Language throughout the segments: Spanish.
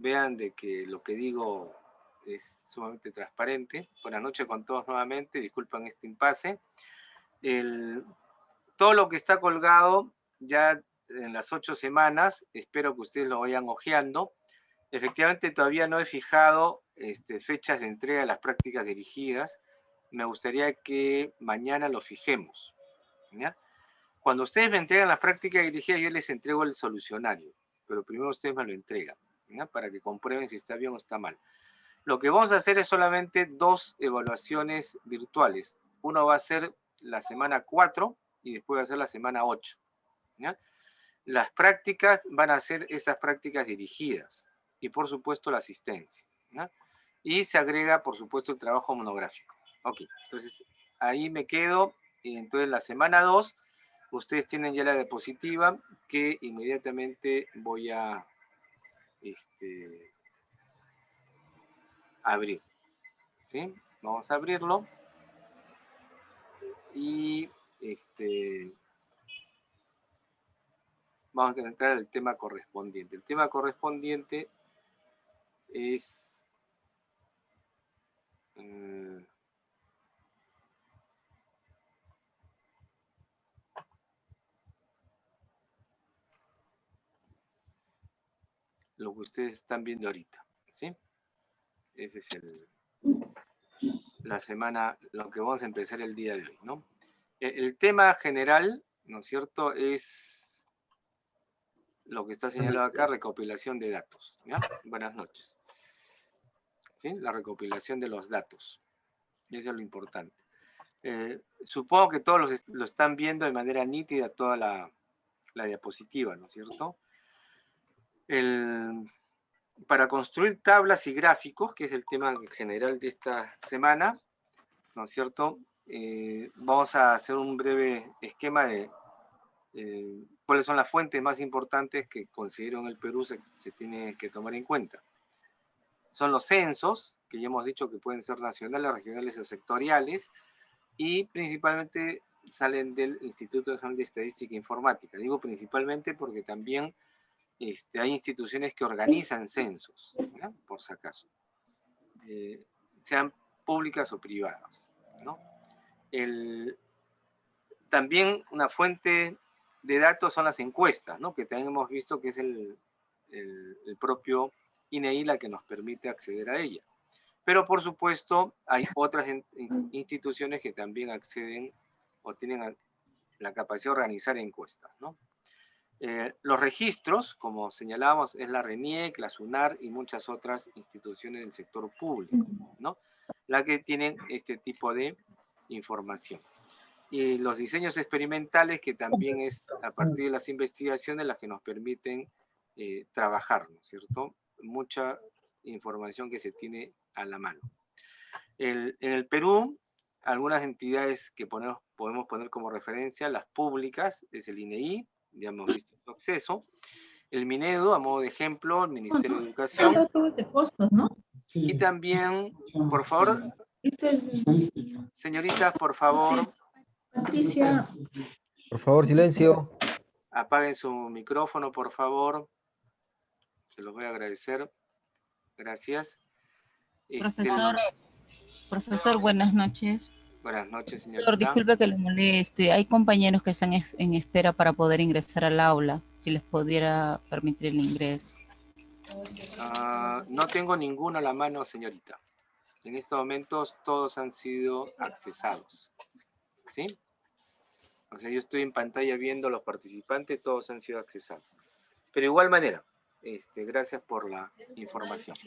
vean de que lo que digo es sumamente transparente. Buenas noches con todos nuevamente, disculpen este impasse. Todo lo que está colgado ya en las 8 semanas, espero que ustedes lo vayan hojeando. Efectivamente todavía no he fijado fechas de entrega de las prácticas dirigidas. Me gustaría que mañana lo fijemos, ¿ya? Cuando ustedes me entregan las prácticas dirigidas, yo les entrego el solucionario, pero primero ustedes me lo entregan, ¿ya? Para que comprueben si está bien o está mal. Lo que vamos a hacer es solamente 2 evaluaciones virtuales. Uno va a ser la semana 4 y después va a ser la semana 8, ¿ya? Las prácticas van a ser estas prácticas dirigidas y por supuesto la asistencia, ¿no? Y se agrega por supuesto el trabajo monográfico. Ok, entonces ahí me quedo. Y entonces la semana 2 ustedes tienen ya la diapositiva que inmediatamente voy a abrir, ¿sí? Vamos a abrirlo y vamos a entrar al tema correspondiente. El tema correspondiente es lo que ustedes están viendo ahorita, ¿sí? Ese es la semana, lo que vamos a empezar el día de hoy, ¿no? El tema general, ¿no es cierto?, es lo que está señalado acá, recopilación de datos, ¿ya? Buenas noches. ¿Sí? La recopilación de los datos. Eso es lo importante. Supongo que todos lo están viendo de manera nítida toda la diapositiva, ¿no es cierto? Para construir tablas y gráficos, que es el tema general de esta semana, ¿no es cierto? Vamos a hacer un breve esquema de cuáles son las fuentes más importantes que considero en el Perú se tiene que tomar en cuenta. Son los censos, que ya hemos dicho que pueden ser nacionales, regionales o sectoriales, y principalmente salen del Instituto Nacional de Estadística e Informática. Digo principalmente porque también hay instituciones que organizan censos, ¿no? Por si acaso, sean públicas o privadas, ¿no? También una fuente de datos son las encuestas, ¿no? Que también hemos visto que es el propio INEI la que nos permite acceder a ella. Pero por supuesto hay otras instituciones que también acceden o tienen la capacidad de organizar encuestas, ¿no? Los registros, como señalábamos, es la RENIEC, la SUNAR y muchas otras instituciones del sector público, ¿no? La que tienen este tipo de información. Y los diseños experimentales, que también es a partir de las investigaciones las que nos permiten trabajar, ¿no es cierto? Mucha información que se tiene a la mano. En el Perú, algunas entidades que podemos poner como referencia, las públicas, es el INEI, ya hemos visto su acceso, el Minedu, a modo de ejemplo, el Ministerio de Educación, y también, por favor, señoritas, por favor, Patricia. Por favor, silencio. apaguen su micrófono, por favor, se los voy a agradecer, gracias. Profesor, buenas noches. Buenas noches, señorita. Profesor, disculpe que le moleste. Hay compañeros que están en espera para poder ingresar al aula. Si les pudiera permitir el ingreso. No tengo ninguno a la mano, señorita. En estos momentos todos han sido accesados. ¿Sí? O sea, yo estoy en pantalla viendo a los participantes, todos han sido accesados. Pero de igual manera, gracias por la información.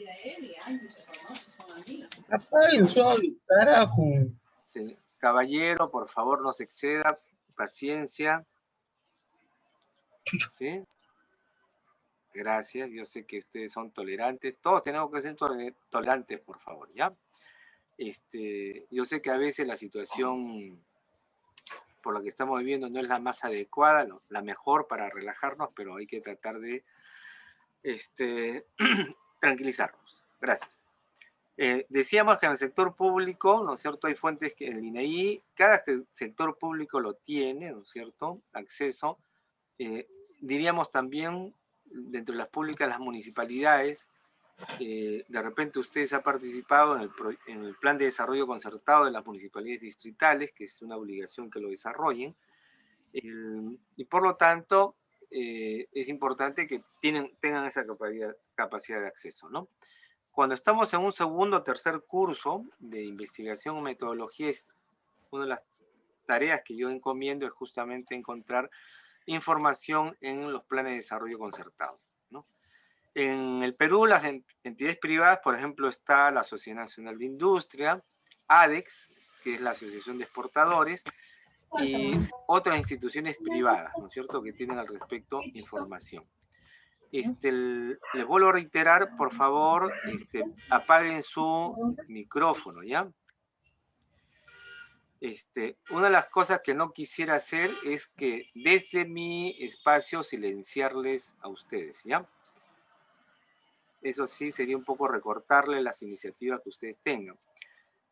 Carajo. Sí, caballero, por favor, no se exceda. Paciencia. ¿Sí? Gracias, yo sé que ustedes son tolerantes. Todos tenemos que ser tolerantes, por favor, ¿ya? Yo sé que a veces la situación por la que estamos viviendo no es la más adecuada, no, la mejor para relajarnos, pero hay que tratar de tranquilizarnos. Gracias. Decíamos que en el sector público, ¿no es cierto?, hay fuentes que en el INEI, cada sector público lo tiene, ¿no es cierto?, acceso. Diríamos también, dentro de las públicas, las municipalidades De repente ustedes han participado en el plan de desarrollo concertado de las municipalidades distritales, que es una obligación que lo desarrollen, y por lo tanto es importante que tengan esa capacidad de acceso, ¿no? Cuando estamos en un segundo o tercer curso de investigación o metodología, una de las tareas que yo encomiendo es justamente encontrar información en los planes de desarrollo concertado, ¿no? En el Perú, las entidades privadas, por ejemplo, está la Sociedad Nacional de Industria, ADEX, que es la Asociación de Exportadores, y otras instituciones privadas, ¿no es cierto?, que tienen al respecto información. Les vuelvo a reiterar, por favor, apaguen su micrófono, ¿ya? Una de las cosas que no quisiera hacer es que desde mi espacio silenciarles a ustedes, ¿ya? Eso sí sería un poco recortarle las iniciativas que ustedes tengan.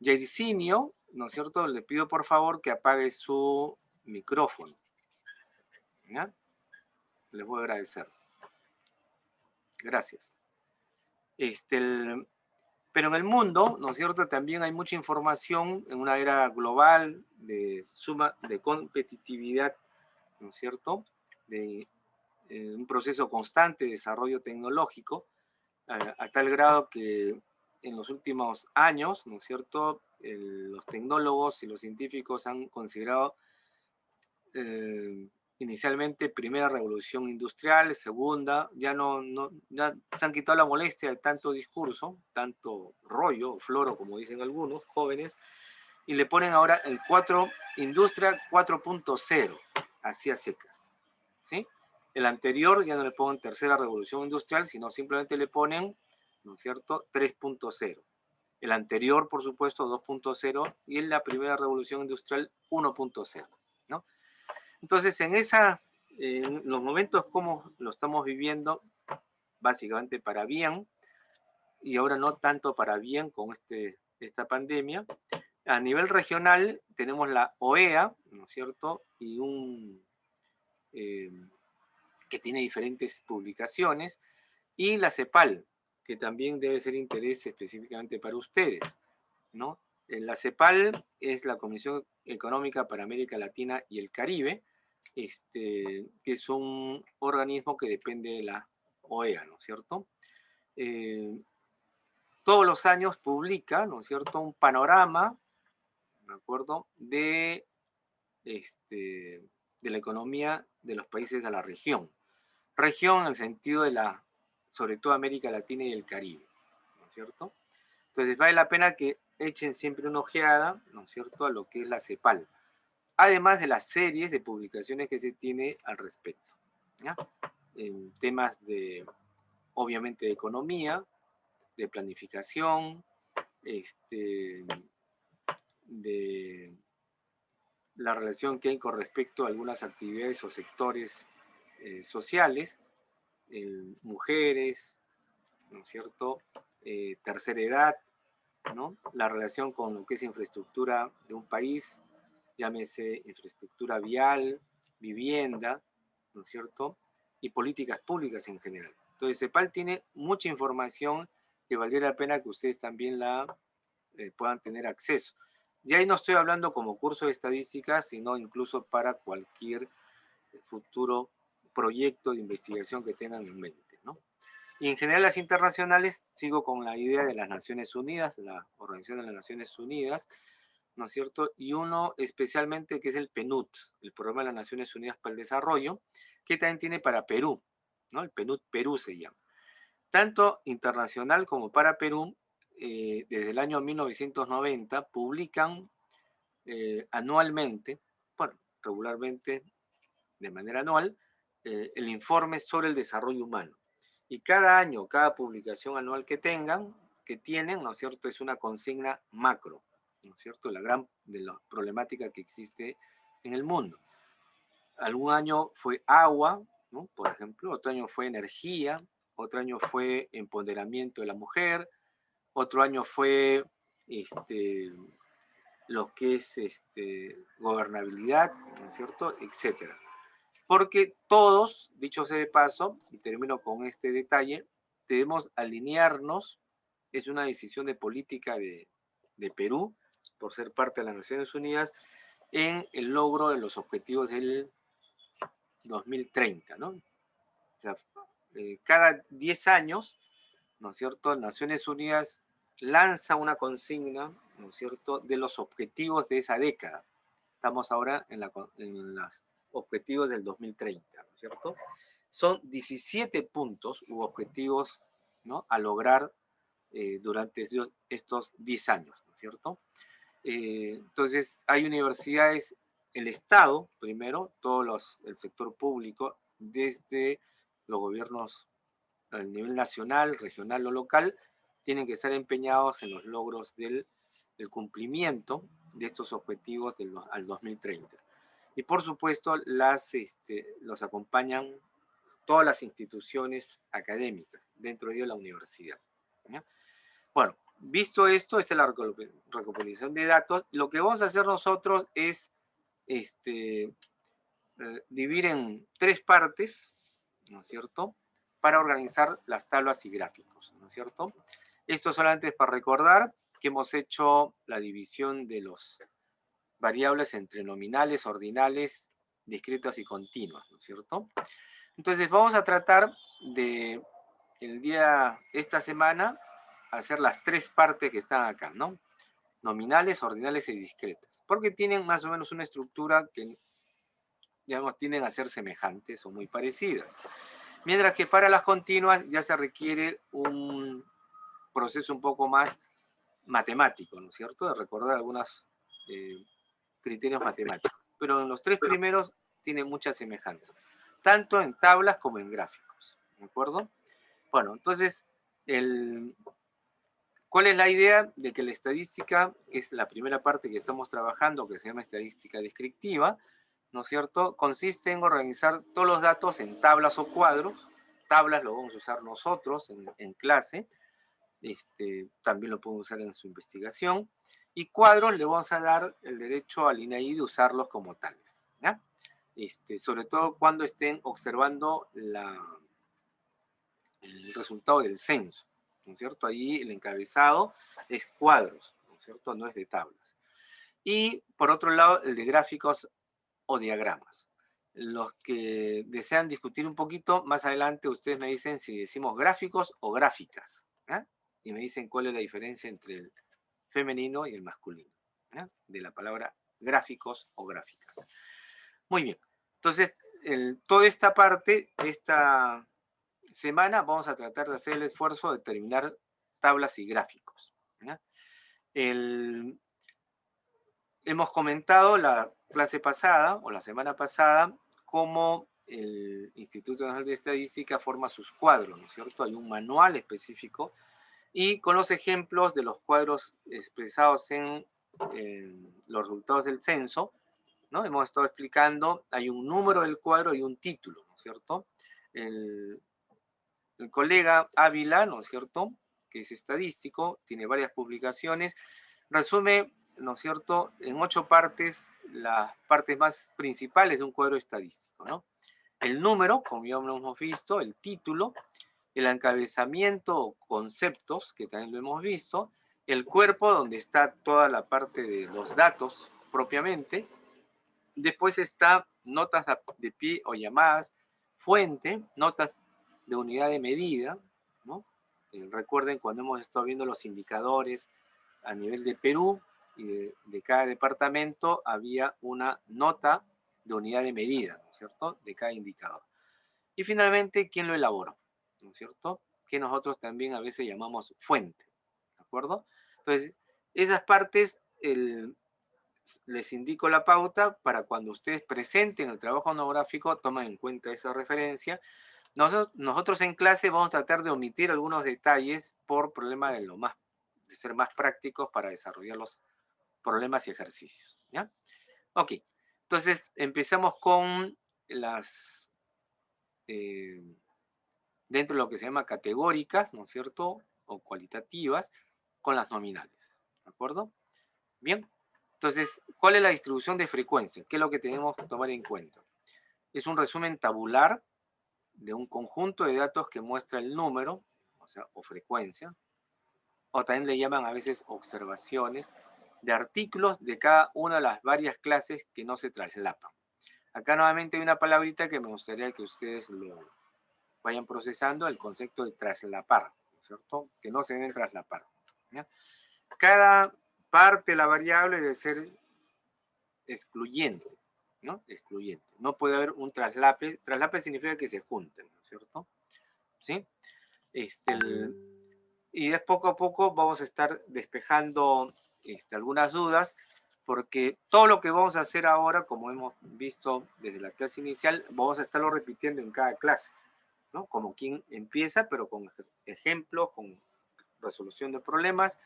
Jairzinho, ¿no es cierto?, le pido por favor que apague su micrófono, ¿ya? Les voy a agradecer. Gracias. Pero en el mundo, ¿no es cierto?, también hay mucha información en una era global de competitividad, ¿no es cierto?, de un proceso constante de desarrollo tecnológico, a tal grado que en los últimos años, ¿no es cierto?, los tecnólogos y los científicos han considerado inicialmente primera revolución industrial, segunda, ya se han quitado la molestia de tanto discurso, tanto rollo, floro, como dicen algunos jóvenes, y le ponen ahora el industria 4.0, así a secas, ¿sí? El anterior ya no le ponen tercera revolución industrial, sino simplemente le ponen, ¿no es cierto?, 3.0. El anterior, por supuesto, 2.0, y en la primera revolución industrial 1.0, ¿no? Entonces, en los momentos como lo estamos viviendo, básicamente para bien, y ahora no tanto para bien con esta pandemia, a nivel regional tenemos la OEA, ¿no es cierto?, y que tiene diferentes publicaciones, y la CEPAL, que también debe ser interés específicamente para ustedes, ¿no? La CEPAL es la Comisión Económica para América Latina y el Caribe, que es un organismo que depende de la OEA, ¿no es cierto? Todos los años publica, ¿no es cierto?, un panorama, ¿de acuerdo?, de la economía de los países de la región. Región en el sentido de sobre todo América Latina y el Caribe, ¿no es cierto? Entonces vale la pena que echen siempre una ojeada, ¿no es cierto?, a lo que es la CEPAL, además de las series de publicaciones que se tiene al respecto, ¿ya? En temas obviamente, de economía, de planificación, de la relación que hay con respecto a algunas actividades o sectores sociales, mujeres, ¿no es cierto?, tercera edad, ¿no?, la relación con lo que es infraestructura de un país, llámese infraestructura vial, vivienda, ¿no es cierto?, y políticas públicas en general. Entonces, CEPAL tiene mucha información que valdría la pena que ustedes también la puedan tener acceso. Y ahí no estoy hablando como curso de estadística, sino incluso para cualquier futuro proyecto de investigación que tengan en mente, ¿no? Y en general las internacionales, sigo con la idea de las Naciones Unidas, la Organización de las Naciones Unidas, ¿no es cierto? Y uno especialmente que es el PNUD, el Programa de las Naciones Unidas para el Desarrollo, que también tiene para Perú, ¿no? El PNUD Perú se llama. Tanto internacional como para Perú, desde el año 1990, publican anualmente, bueno, regularmente de manera anual, el informe sobre el desarrollo humano. Y cada año, cada publicación anual que tienen, ¿no es cierto?, es una consigna macro, ¿no es cierto?, de la problemática que existe en el mundo. Algún año fue agua, ¿no?, por ejemplo, otro año fue energía, otro año fue empoderamiento de la mujer, otro año fue lo que es gobernabilidad, ¿no es cierto?, etcétera. Porque todos, dicho sea de paso, y termino con este detalle, debemos alinearnos, es una decisión de política de Perú, por ser parte de las Naciones Unidas, en el logro de los objetivos del 2030, ¿no? O sea, cada 10 años, ¿no es cierto?, Naciones Unidas lanza una consigna, ¿no es cierto?, de los objetivos de esa década. Estamos ahora en los objetivos del 2030, ¿no es cierto? Son 17 puntos u objetivos, ¿no?, a lograr durante estos 10 años, ¿no es cierto? Entonces, hay universidades, el Estado, primero, el sector público, desde los gobiernos a nivel nacional, regional o local, tienen que estar empeñados en los logros del cumplimiento de estos objetivos al 2030. Y por supuesto, los acompañan todas las instituciones académicas, dentro de ello la universidad, ¿ya? Bueno, visto esto, esta es la recopilación de datos. Lo que vamos a hacer nosotros es dividir en 3 partes, ¿no es cierto?, para organizar las tablas y gráficos, ¿no es cierto? Esto solamente es para recordar que hemos hecho la división de los variables entre nominales, ordinales, discretas y continuas, ¿no es cierto? Entonces vamos a tratar de, esta semana, hacer las 3 partes que están acá, ¿no? Nominales, ordinales y discretas, porque tienen más o menos una estructura que, digamos, tienden a ser semejantes o muy parecidas. Mientras que para las continuas ya se requiere un proceso un poco más matemático, ¿no es cierto?, de recordar algunos criterios matemáticos. Pero en los 3 primeros tiene mucha semejanza, tanto en tablas como en gráficos, ¿de acuerdo? Bueno, entonces, ¿cuál es la idea? De que la estadística es la primera parte que estamos trabajando, que se llama estadística descriptiva, ¿no es cierto? Consiste en organizar todos los datos en tablas o cuadros. Tablas lo vamos a usar nosotros en clase, también lo podemos usar en su investigación, y cuadros le vamos a dar el derecho al INAI de usarlos como tales, ¿ya? Sobre todo cuando estén observando el resultado del censo, ¿no es cierto? Ahí el encabezado es cuadros, ¿no es cierto?, no es de tablas. Y por otro lado, el de gráficos o diagramas. Los que desean discutir un poquito, más adelante ustedes me dicen si decimos gráficos o gráficas, ¿eh? Y me dicen cuál es la diferencia entre el femenino y el masculino, ¿eh?, de la palabra gráficos o gráficas. Muy bien, entonces, toda esta parte, esta semana, vamos a tratar de hacer el esfuerzo de terminar tablas y gráficos, ¿ya? Hemos comentado la clase pasada, o la semana pasada, cómo el Instituto Nacional de Estadística forma sus cuadros, ¿no es cierto? Hay un manual específico, y con los ejemplos de los cuadros expresados en los resultados del censo, ¿no? Hemos estado explicando, hay un número del cuadro y un título, ¿no es cierto? El colega Ávila, ¿no es cierto?, que es estadístico, tiene varias publicaciones, resume, ¿no es cierto?, en 8 partes, las partes más principales de un cuadro estadístico, ¿no? El número, como ya lo hemos visto, el título, el encabezamiento o conceptos, que también lo hemos visto, el cuerpo, donde está toda la parte de los datos propiamente, después está notas de pie o llamadas, fuente, notas de unidad de medida, ¿no? Recuerden cuando hemos estado viendo los indicadores a nivel de Perú y de cada departamento, había una nota de unidad de medida, ¿no es cierto?, de cada indicador. Y finalmente, ¿quién lo elaboró?, ¿no es cierto?, que nosotros también a veces llamamos fuente, ¿de acuerdo? Entonces, esas partes, les indico la pauta para cuando ustedes presenten el trabajo monográfico, tomen en cuenta esa referencia. Nosotros en clase vamos a tratar de omitir algunos detalles por problema de ser más prácticos para desarrollar los problemas y ejercicios, ¿ya? Ok, entonces empezamos con dentro de lo que se llama categóricas, ¿no es cierto?, o cualitativas, con las nominales, ¿de acuerdo? Bien, entonces, ¿cuál es la distribución de frecuencia? ¿Qué es lo que tenemos que tomar en cuenta? Es un resumen tabular de un conjunto de datos que muestra el número, o sea, o frecuencia, o también le llaman a veces observaciones, de artículos de cada una de las varias clases que no se traslapan. Acá nuevamente hay una palabrita que me gustaría que ustedes lo vayan procesando, el concepto de traslapar, ¿no es cierto? Que no se deben traslapar, ¿ya? Cada parte de la variable debe ser excluyente, ¿no? Excluyente. No puede haber un traslape. Traslape significa que se junten, ¿no es cierto? ¿Sí? Y de poco a poco vamos a estar despejando algunas dudas, porque todo lo que vamos a hacer ahora, como hemos visto desde la clase inicial, vamos a estarlo repitiendo en cada clase, ¿no? Como quien empieza, pero con ejemplos, con resolución de problemas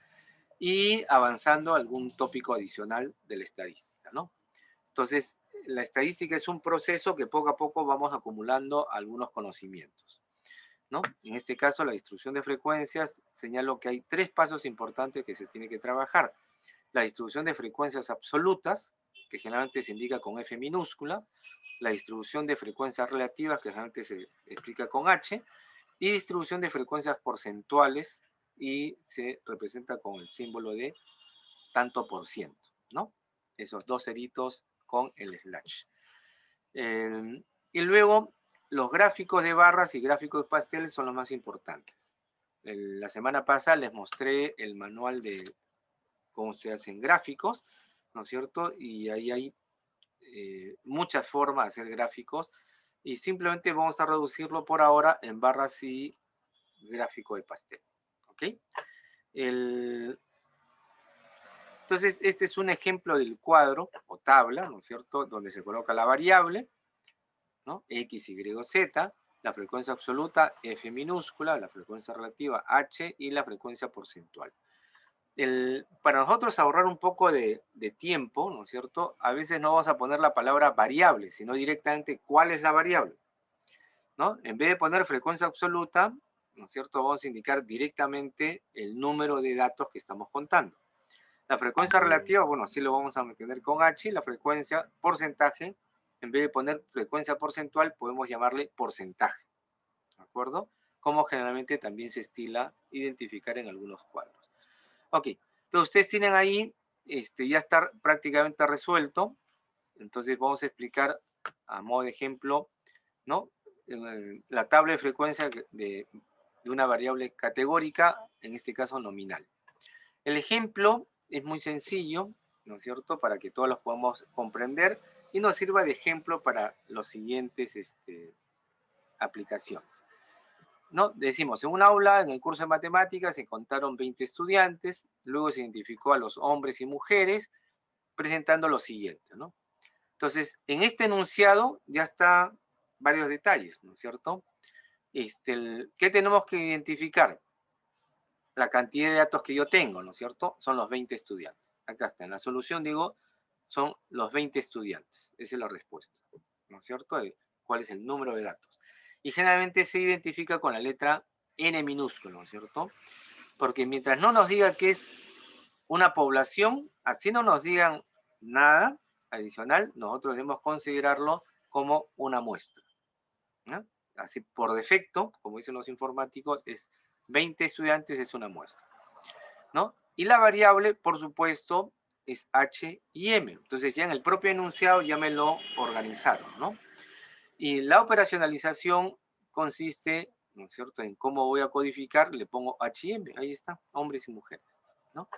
y avanzando algún tópico adicional de la estadística, ¿no? Entonces, la estadística es un proceso que poco a poco vamos acumulando algunos conocimientos, ¿no? En este caso, la distribución de frecuencias, señalo que hay 3 pasos importantes que se tiene que trabajar. La distribución de frecuencias absolutas, que generalmente se indica con F minúscula, la distribución de frecuencias relativas, que generalmente se explica con H, y distribución de frecuencias porcentuales, y se representa con el símbolo de tanto por ciento, ¿no? Esos 2 ceritos con el slash. Y luego, los gráficos de barras y gráficos de pastel son los más importantes. La semana pasada les mostré el manual de cómo se hacen gráficos, ¿no es cierto? Y ahí hay muchas formas de hacer gráficos, y simplemente vamos a reducirlo por ahora en barras y gráfico de pastel, ¿ok? Entonces, este es un ejemplo del cuadro o tabla, ¿no es cierto?, donde se coloca la variable, ¿no? X, Y, Z, la frecuencia absoluta, F minúscula, la frecuencia relativa, H, y la frecuencia porcentual. Para nosotros ahorrar un poco de tiempo, ¿no es cierto?, a veces no vamos a poner la palabra variable, sino directamente cuál es la variable, ¿no? En vez de poner frecuencia absoluta, ¿no es cierto?, vamos a indicar directamente el número de datos que estamos contando. La frecuencia relativa, bueno, sí lo vamos a mantener con H, y la frecuencia porcentaje, en vez de poner frecuencia porcentual, podemos llamarle porcentaje, ¿de acuerdo? Como generalmente también se estila identificar en algunos cuadros. Ok, entonces ustedes tienen ahí, ya está prácticamente resuelto. Entonces vamos a explicar a modo de ejemplo, ¿no?, la tabla de frecuencia de una variable categórica, en este caso nominal. El ejemplo es muy sencillo, ¿no es cierto?, para que todos los podamos comprender y nos sirva de ejemplo para los siguientes aplicaciones, ¿no? Decimos, en un aula, en el curso de matemáticas, se contaron 20 estudiantes, luego se identificó a los hombres y mujeres, presentando lo siguiente, ¿no? Entonces, en este enunciado ya está varios detalles, ¿no es cierto? ¿Qué tenemos que identificar? La cantidad de datos que yo tengo, ¿no es cierto? Son los 20 estudiantes. Acá está, en la solución digo, son los 20 estudiantes. Esa es la respuesta, ¿no es cierto? ¿Cuál es el número de datos? Y generalmente se identifica con la letra N minúscula, ¿no es cierto? Porque mientras no nos diga que es una población, así no nos digan nada adicional, nosotros debemos considerarlo como una muestra, ¿no? Así por defecto, como dicen los informáticos, es 20 estudiantes, es una muestra, ¿no? Y la variable, por supuesto, es H y M. Entonces ya en el propio enunciado ya me lo organizaron, ¿no? Y la operacionalización consiste, ¿no es cierto?, en cómo voy a codificar, le pongo H y M, ahí está, hombres y mujeres, ¿no?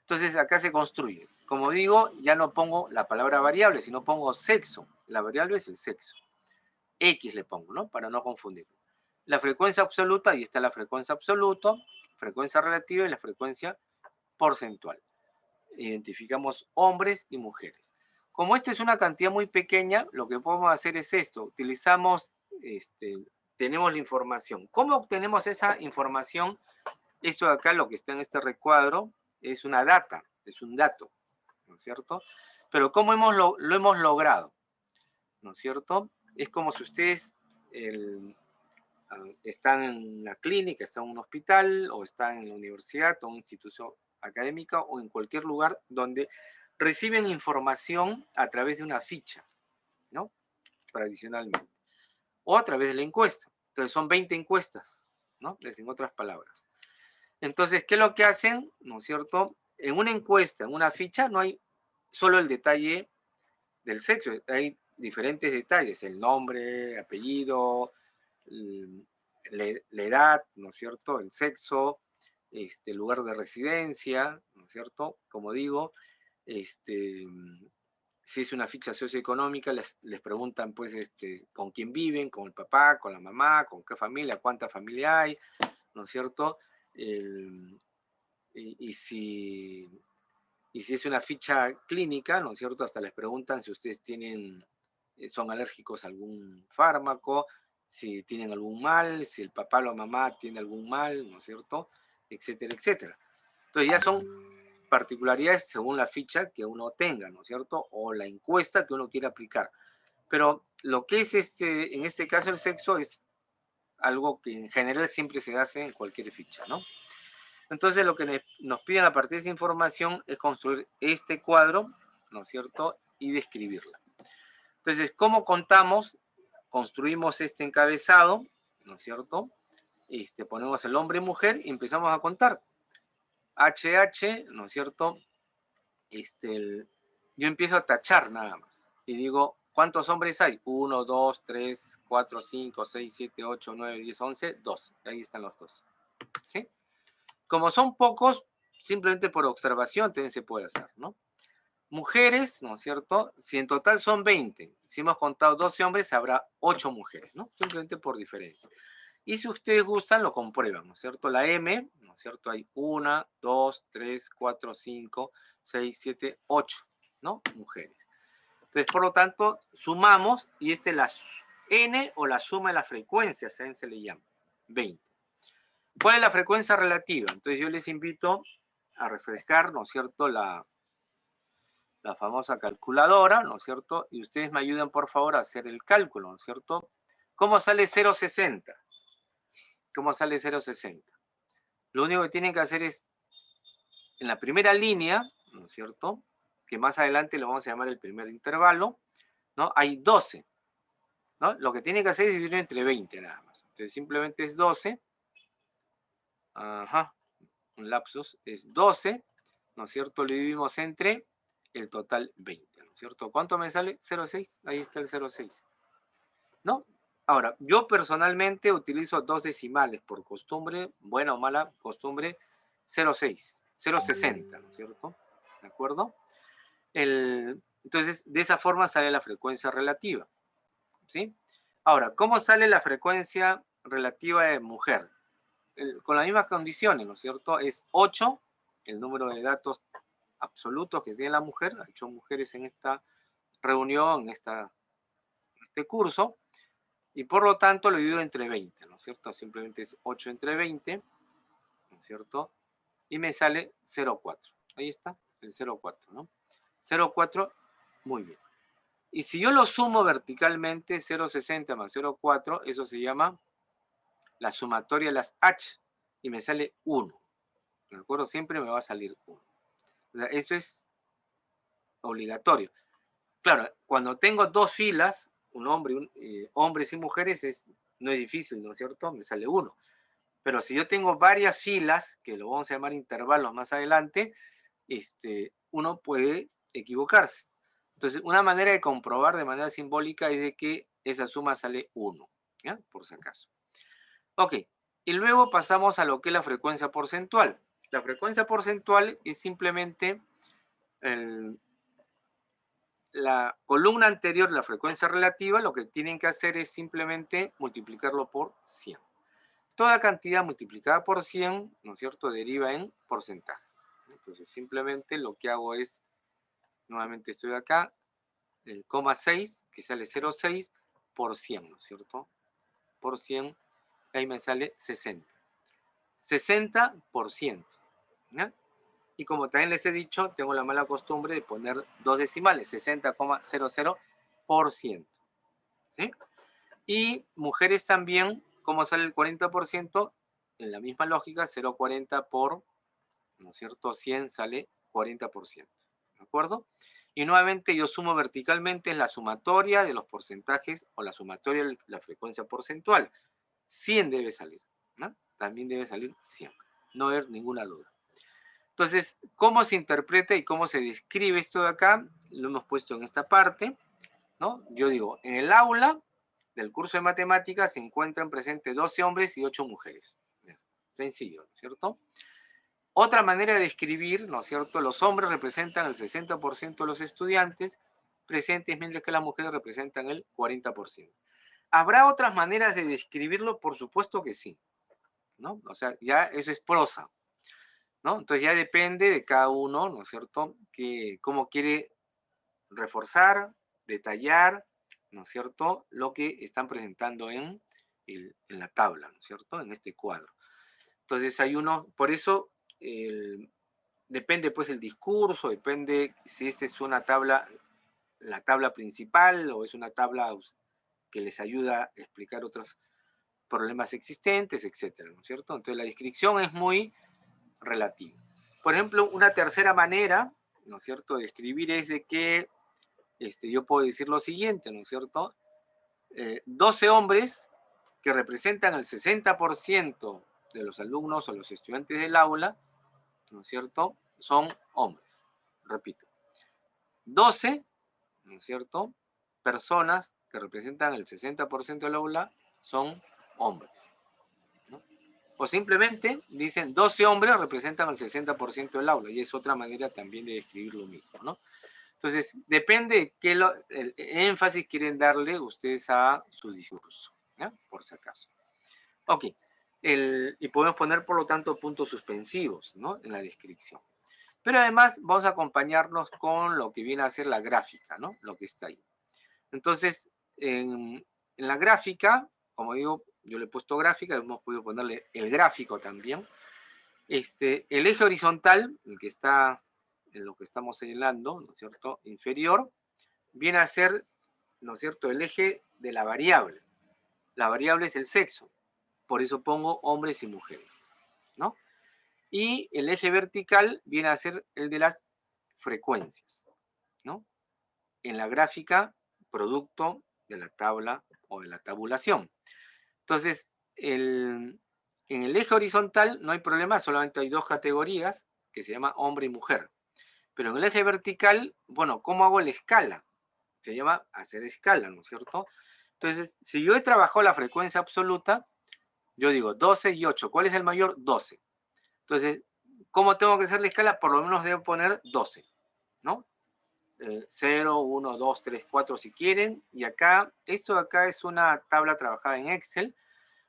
Entonces acá se construye. Como digo, ya no pongo la palabra variable, sino pongo sexo. La variable es el sexo. X le pongo, ¿no?, para no confundirlo. La frecuencia absoluta, ahí está la frecuencia absoluta, frecuencia relativa y la frecuencia porcentual. Identificamos hombres y mujeres. Como esta es una cantidad muy pequeña, lo que podemos hacer es esto. Utilizamos, tenemos la información. ¿Cómo obtenemos esa información? Esto de acá, lo que está en este recuadro, es una data, es un dato, ¿no es cierto? Pero ¿cómo lo hemos logrado? ¿No es cierto? Es como si ustedes están en una clínica, están en un hospital, o están en la universidad, o en una institución académica, o en cualquier lugar donde reciben información a través de una ficha, ¿no?, tradicionalmente, o a través de la encuesta. Entonces son 20 encuestas, ¿no? Es en otras palabras. Entonces, ¿qué es lo que hacen? ¿No es cierto? En una encuesta, en una ficha, no hay solo el detalle del sexo, hay diferentes detalles, el nombre, apellido, la edad, ¿no es cierto? El sexo, el lugar de residencia, ¿no es cierto? Como digo, si es una ficha socioeconómica, les preguntan, pues, con quién viven, con el papá, con la mamá, con qué familia, cuánta familia hay, ¿no es cierto? Y si es una ficha clínica, ¿no es cierto? Hasta les preguntan si ustedes son alérgicos a algún fármaco, si tienen algún mal, si el papá o la mamá tiene algún mal, ¿no es cierto? Etcétera, etcétera. Entonces ya son particularidades según la ficha que uno tenga, ¿no es cierto? O la encuesta que uno quiera aplicar. Pero lo que es en este caso el sexo es algo que en general siempre se hace en cualquier ficha, ¿no? Entonces lo que nos piden a partir de esa información es construir este cuadro, ¿no es cierto? Y describirla. Entonces, ¿cómo contamos? Construimos este encabezado, ¿no es cierto? Ponemos el hombre y mujer y empezamos a contar. HH, ¿no es cierto? Yo empiezo a tachar nada más. Y digo, ¿cuántos hombres hay? 1, 2, 3, 4, 5, 6, 7, 8, 9, 10, 11, 12. Ahí están los 12. ¿Sí? Como son pocos, simplemente por observación también se puede hacer, ¿no? Mujeres, ¿no es cierto? Si en total son 20, si hemos contado 12 hombres, habrá 8 mujeres, ¿no? Simplemente por diferencia. Y si ustedes gustan, lo comprueban, ¿no es cierto? La M, ¿no es cierto? Hay 1, 2, 3, 4, 5, 6, 7, 8, ¿no? Mujeres. Entonces, por lo tanto, sumamos y esta es la N o la suma de las frecuencias, ¿saben? Se le llama 20. ¿Cuál es la frecuencia relativa? Entonces yo les invito a refrescar, ¿no es cierto?, la famosa calculadora, ¿no es cierto? Y ustedes me ayudan, por favor, a hacer el cálculo, ¿no es cierto? ¿Cómo sale 0,60? ¿Cómo sale 0,60? Lo único que tienen que hacer es, en la primera línea, ¿no es cierto?, que más adelante le vamos a llamar el primer intervalo, ¿no? Hay 12, ¿no? Lo que tienen que hacer es dividir entre 20 nada más. Entonces simplemente es 12, ajá, un lapsus, es 12, ¿no es cierto? Lo dividimos entre el total 20, ¿no es cierto? ¿Cuánto me sale? 0,6, ahí está el 0,6, ¿no? Ahora, yo personalmente utilizo dos decimales por costumbre, buena o mala costumbre, 0,6, 0,60, ¿no es cierto? ¿De acuerdo? Entonces, de esa forma sale la frecuencia relativa, ¿sí? Ahora, ¿cómo sale la frecuencia relativa de mujer? Con las mismas condiciones, ¿no es cierto? Es 8, el número de datos absolutos que tiene la mujer, hay 8 mujeres en esta reunión, en este curso, y por lo tanto lo divido entre 20, ¿no es cierto? Simplemente es 8 entre 20, ¿no es cierto? Y me sale 0,4. Ahí está, el 0,4, ¿no? 0,4, muy bien. Y si yo lo sumo verticalmente, 0,60 más 0,4, eso se llama la sumatoria de las H, y me sale 1. ¿De acuerdo? Siempre me va a salir 1. O sea, eso es obligatorio. Claro, cuando tengo dos filas, un hombre, hombres y mujeres, no es difícil, ¿no es cierto? Me sale 1. Pero si yo tengo varias filas, que lo vamos a llamar intervalos más adelante, uno puede equivocarse. Entonces, una manera de comprobar de manera simbólica es de que esa suma sale 1, ¿ya? Por si acaso. Ok, y luego pasamos a lo que es la frecuencia porcentual. La frecuencia porcentual es simplemente la columna anterior, la frecuencia relativa, lo que tienen que hacer es simplemente multiplicarlo por 100. Toda cantidad multiplicada por 100, ¿no es cierto?, deriva en porcentaje. Entonces, simplemente lo que hago es, nuevamente estoy acá, el coma 6, que sale 0,6 por 100, ¿no es cierto? Por 100, ahí me sale 60. 60%, ¿ya? Y como también les he dicho, tengo la mala costumbre de poner dos decimales, 60,00%. ¿Sí? Y mujeres también, ¿cómo sale el 40%? En la misma lógica, 0,40 por, ¿no es cierto?, 100 sale 40%. ¿De acuerdo? Y nuevamente yo sumo verticalmente en la sumatoria de los porcentajes o la sumatoria de la frecuencia porcentual. 100 debe salir, ¿no? también debe salir 100. No haber ninguna duda. Entonces, ¿cómo se interpreta y cómo se describe esto de acá? Lo hemos puesto en esta parte, ¿no? Yo digo, en el aula del curso de matemáticas se encuentran presentes 12 hombres y 8 mujeres. Sencillo, ¿no es cierto? Otra manera de escribir, ¿no es cierto? Los hombres representan el 60% de los estudiantes presentes, mientras que las mujeres representan el 40%. ¿Habrá otras maneras de describirlo? Por supuesto que sí, ¿no? O sea, ya eso es prosa, ¿no? Entonces ya depende de cada uno, ¿no es cierto?, que cómo quiere reforzar, detallar, ¿no es cierto?, lo que están presentando en la tabla, ¿no es cierto?, en este cuadro. Entonces hay uno, por eso depende pues el discurso, depende si esta es una tabla, la tabla principal, o es una tabla que les ayuda a explicar otros problemas existentes, etcétera, ¿no es cierto? Entonces la descripción es muy relativa. Por ejemplo, una tercera manera, ¿no es cierto?, de escribir es de que yo puedo decir lo siguiente, ¿no es cierto? 12 hombres que representan el 60% de los alumnos o los estudiantes del aula, ¿no es cierto?, son hombres. Repito, 12, ¿no es cierto?, personas que representan el 60% del aula son hombres, ¿no? O simplemente dicen 12 hombres representan el 60% del aula, y es otra manera también de describir lo mismo, ¿no? Entonces, depende de qué el énfasis quieren darle ustedes a su discurso, ¿ya? Por si acaso. Ok, y podemos poner, por lo tanto, puntos suspensivos, ¿no?, en la descripción. Pero además vamos a acompañarnos con lo que viene a ser la gráfica, ¿no?, lo que está ahí. Entonces, en la gráfica, como digo, yo le he puesto gráfica, hemos podido ponerle el gráfico también. El eje horizontal, el que está en lo que estamos señalando, ¿no es cierto?, inferior, viene a ser, ¿no es cierto?, el eje de la variable. La variable es el sexo, por eso pongo hombres y mujeres, ¿no? Y el eje vertical viene a ser el de las frecuencias, ¿no? En la gráfica, producto de la tabla o de la tabulación. Entonces, en el eje horizontal no hay problema, solamente hay dos categorías, que se llama hombre y mujer. Pero en el eje vertical, bueno, ¿cómo hago la escala? Se llama hacer escala, ¿no es cierto? Entonces, si yo he trabajado la frecuencia absoluta, yo digo 12 y 8. ¿Cuál es el mayor? 12. Entonces, ¿cómo tengo que hacer la escala? Por lo menos debo poner 12, ¿no? 0, 1, 2, 3, 4 si quieren. Y acá, esto de acá es una tabla trabajada en Excel,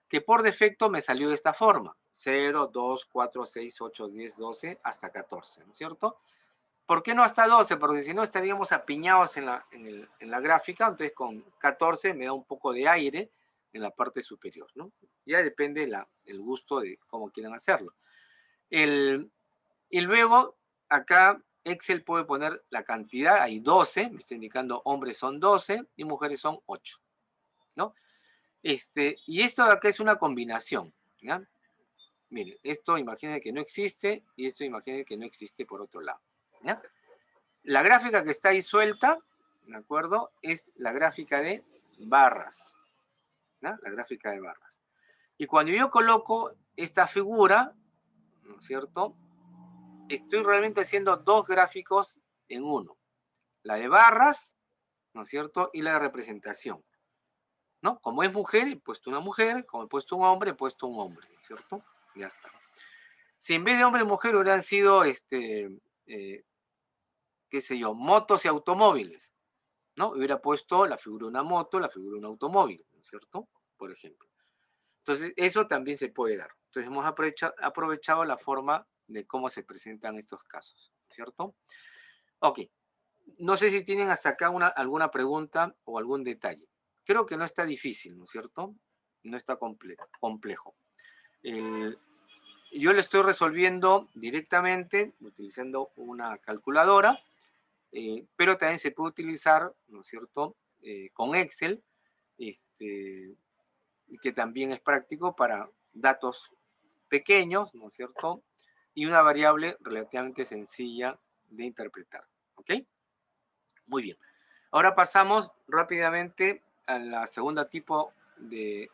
que por defecto me salió de esta forma. 0, 2, 4, 6, 8, 10, 12, hasta 14, ¿no es cierto? ¿Por qué no hasta 12? Porque si no estaríamos apiñados en la gráfica, entonces con 14 me da un poco de aire en la parte superior, ¿no? Ya depende el gusto de cómo quieran hacerlo. Y luego, acá Excel puede poner la cantidad, hay 12, me está indicando hombres son 12 y mujeres son 8, ¿no? Y esto de acá es una combinación, ¿ya? Mire, esto imagínense que no existe y esto imagínense que no existe por otro lado, ¿ya? La gráfica que está ahí suelta, ¿de acuerdo?, es la gráfica de barras, ¿ya? La gráfica de barras. Y cuando yo coloco esta figura, ¿no es cierto?, estoy realmente haciendo dos gráficos en uno. La de barras, ¿no es cierto?, y la de representación, ¿no? Como es mujer, he puesto una mujer, como he puesto un hombre, ¿no es cierto? Ya está. Si en vez de hombre y mujer hubieran sido, qué sé yo, motos y automóviles, ¿no? Hubiera puesto la figura de una moto, la figura de un automóvil, ¿no es cierto?, por ejemplo. Entonces, eso también se puede dar. Entonces, hemos aprovechado la forma de cómo se presentan estos casos, ¿cierto? Ok. No sé si tienen hasta acá alguna pregunta o algún detalle. Creo que no está difícil, ¿no es cierto? No está complejo. Yo lo estoy resolviendo directamente utilizando una calculadora, pero también se puede utilizar, ¿no es cierto?, con Excel, que también es práctico para datos pequeños, ¿no es cierto?, y una variable relativamente sencilla de interpretar, ¿ok? Muy bien. Ahora pasamos rápidamente a la segunda tipo de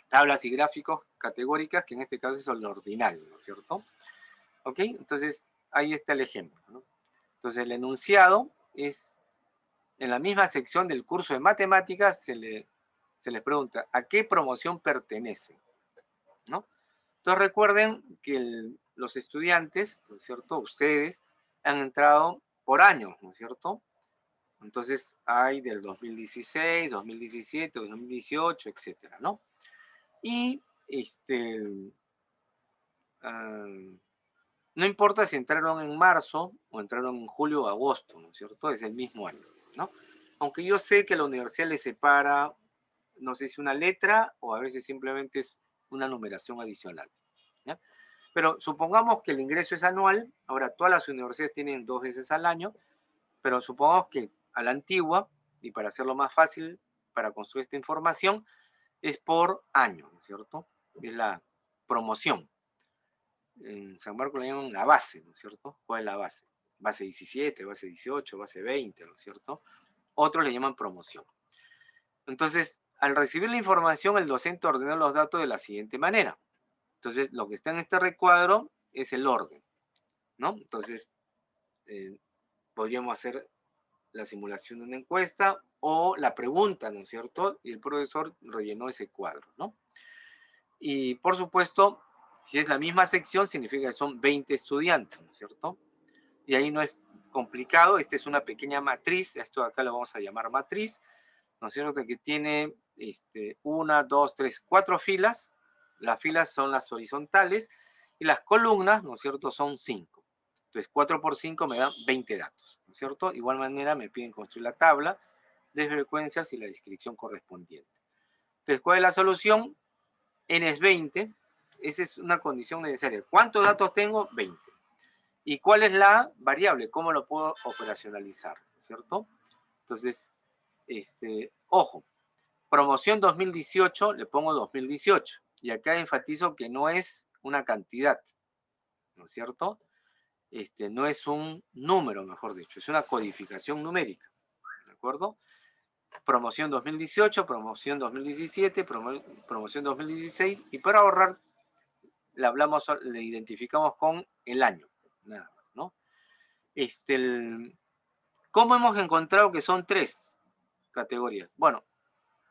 tablas y gráficos categóricas, que en este caso es el ordinal, ¿no es cierto? ¿Ok? Entonces, ahí está el ejemplo, ¿no? Entonces, el enunciado es, en la misma sección del curso de matemáticas, se les pregunta, ¿a qué promoción pertenece? ¿No? Entonces, recuerden que los estudiantes, ¿no es cierto? Ustedes han entrado por años, ¿no es cierto? Entonces, hay del 2016, 2017, 2018, etcétera, ¿no? Y, no importa si entraron en marzo o entraron en julio o agosto, ¿no es cierto? Es el mismo año, ¿no? Aunque yo sé que la universidad les separa, no sé si una letra o a veces simplemente es una numeración adicional, ¿ya? Pero supongamos que el ingreso es anual, ahora todas las universidades tienen 2 veces al año, pero supongamos que a la antigua, y para hacerlo más fácil para construir esta información, es por año, ¿no es cierto? Es la promoción. En San Marcos le llaman la base, ¿no es cierto? ¿Cuál es la base? Base 17, base 18, base 20, ¿no es cierto? Otros le llaman promoción. Entonces, al recibir la información, el docente ordenó los datos de la siguiente manera. Entonces, lo que está en este recuadro es el orden, ¿no? Entonces, podríamos hacer la simulación de una encuesta o la pregunta, ¿no es cierto? Y el profesor rellenó ese cuadro, ¿no? Y, por supuesto, si es la misma sección, significa que son 20 estudiantes, ¿no es cierto? Y ahí no es complicado, esta es una pequeña matriz, esto acá lo vamos a llamar matriz, ¿no es cierto? Que tiene 1, 2, 3, 4 filas, las filas son las horizontales, y las columnas, ¿no es cierto?, son 5. Entonces 4 por 5 me dan 20 datos, ¿no es cierto? De igual manera me piden construir la tabla de frecuencias y la descripción correspondiente. Entonces, ¿cuál es la solución? N es 20, esa es una condición necesaria. ¿Cuántos datos tengo? 20. ¿Y cuál es la variable? ¿Cómo lo puedo operacionalizar? ¿Cierto? Entonces, ojo, promoción 2018, le pongo 2018. Y acá enfatizo que no es una cantidad, ¿no es cierto? No es un número, mejor dicho, es una codificación numérica, ¿de acuerdo? Promoción 2018, promoción 2017, promoción 2016, y para ahorrar, le identificamos con el año, nada más, ¿no? ¿Cómo hemos encontrado que son 3 categorías? Bueno,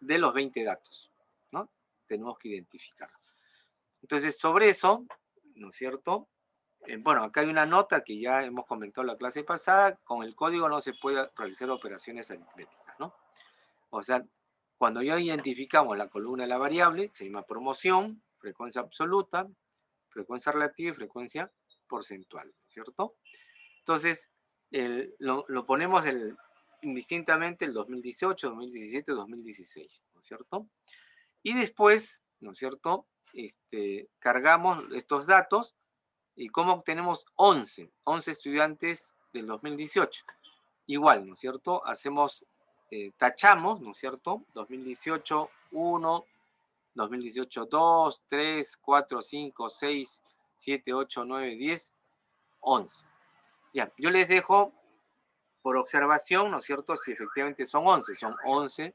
de los 20 datos, ¿no? Tenemos que identificarlos. Entonces, sobre eso, ¿no es cierto? Bueno, acá hay una nota que ya hemos comentado la clase pasada, con el código no se puede realizar operaciones aritméticas, ¿no? O sea, cuando ya identificamos la columna de la variable, se llama promoción, frecuencia absoluta, frecuencia relativa y frecuencia porcentual, ¿no es cierto? Entonces, lo ponemos indistintamente el 2018, 2017, 2016, ¿no es cierto? Y después, ¿no es cierto? Cargamos estos datos y ¿cómo obtenemos 11 estudiantes del 2018? Igual, ¿no es cierto? Tachamos, ¿no es cierto? 2018, 1, 2018, 2, 3, 4, 5, 6, 7, 8, 9, 10, 11. Ya, yo les dejo por observación, ¿no es cierto? Si efectivamente son 11,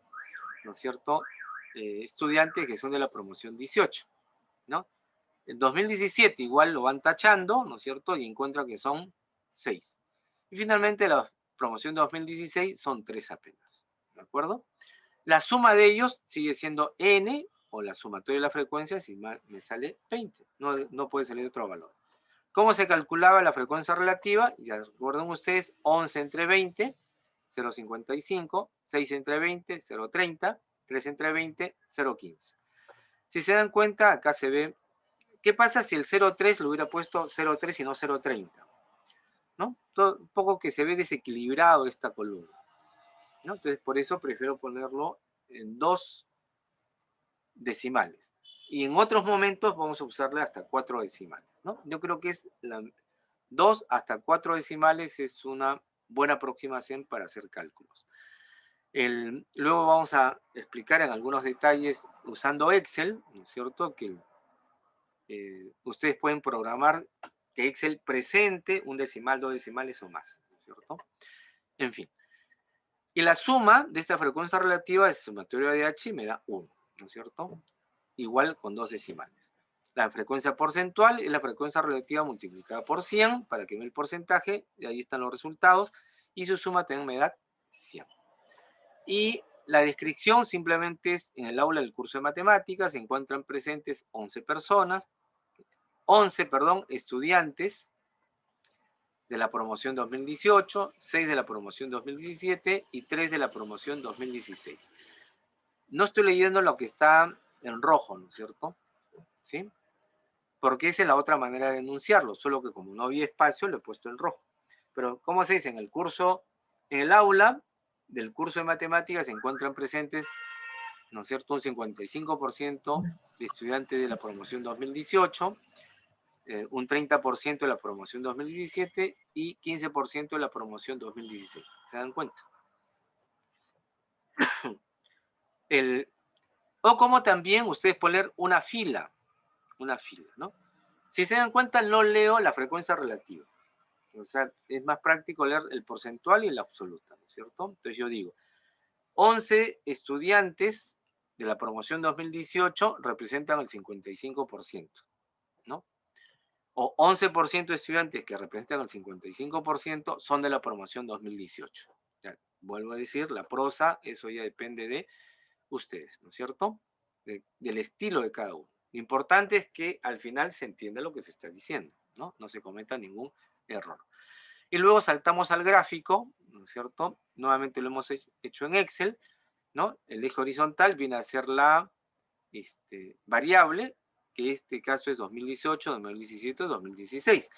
¿no es cierto? Estudiantes que son de la promoción 18, ¿no? En 2017 igual lo van tachando, ¿no es cierto? Y encuentran que son 6. Y finalmente la promoción 2016 son 3 apenas, ¿de acuerdo? La suma de ellos sigue siendo n, o la sumatoria de la frecuencia, si me sale 20, no puede salir otro valor. ¿Cómo se calculaba la frecuencia relativa? Ya recuerden ustedes, 11 entre 20, 0,55, 6 entre 20, 0,30, 3 entre 20, 0,15. Si se dan cuenta, acá se ve, ¿qué pasa si el 0,3 lo hubiera puesto 0,3 y no 0,30? ¿No? Un poco que se ve desequilibrado esta columna, ¿no? Entonces, por eso prefiero ponerlo en 2 decimales. Y en otros momentos vamos a usarle hasta 4 decimales, ¿no? Yo creo que 2 hasta 4 decimales es una buena aproximación para hacer cálculos. Luego vamos a explicar en algunos detalles usando Excel, ¿no es cierto? Que ustedes pueden programar que Excel presente un decimal, 2 decimales o más, ¿no es cierto? En fin. Y la suma de esta frecuencia relativa es sumatoria de H y me da 1, ¿no es cierto? Igual con 2 decimales. La frecuencia porcentual es la frecuencia relativa multiplicada por 100 para que me dé el porcentaje, y ahí están los resultados, y su suma también me da 100. Y la descripción simplemente es, en el aula del curso de matemáticas se encuentran presentes 11 estudiantes de la promoción 2018, 6 de la promoción 2017 y 3 de la promoción 2016. No estoy leyendo lo que está en rojo, ¿no es cierto? ¿Sí? Porque esa es la otra manera de enunciarlo, solo que como no había espacio, le he puesto en rojo. Pero, ¿cómo se dice? En el curso, en el aula del curso de matemáticas se encuentran presentes, ¿no es cierto?, un 55% de estudiantes de la promoción 2018, un 30% de la promoción 2017 y 15% de la promoción 2016. ¿Se dan cuenta? O como también ustedes poner una fila, ¿no? Si se dan cuenta, no leo la frecuencia relativa. O sea, es más práctico leer el porcentual y la absoluta, ¿no es cierto? Entonces yo digo, 11 estudiantes de la promoción 2018 representan el 55%, ¿no? O 11% de estudiantes que representan el 55% son de la promoción 2018. Ya, vuelvo a decir, la prosa, eso ya depende de ustedes, ¿no es cierto? Del estilo de cada uno. Lo importante es que al final se entienda lo que se está diciendo, ¿no? No se cometa ningún error. Y luego saltamos al gráfico, ¿no es cierto? Nuevamente lo hemos hecho en Excel, ¿no? El eje horizontal viene a ser la variable, que en este caso es 2018, 2017, 2016.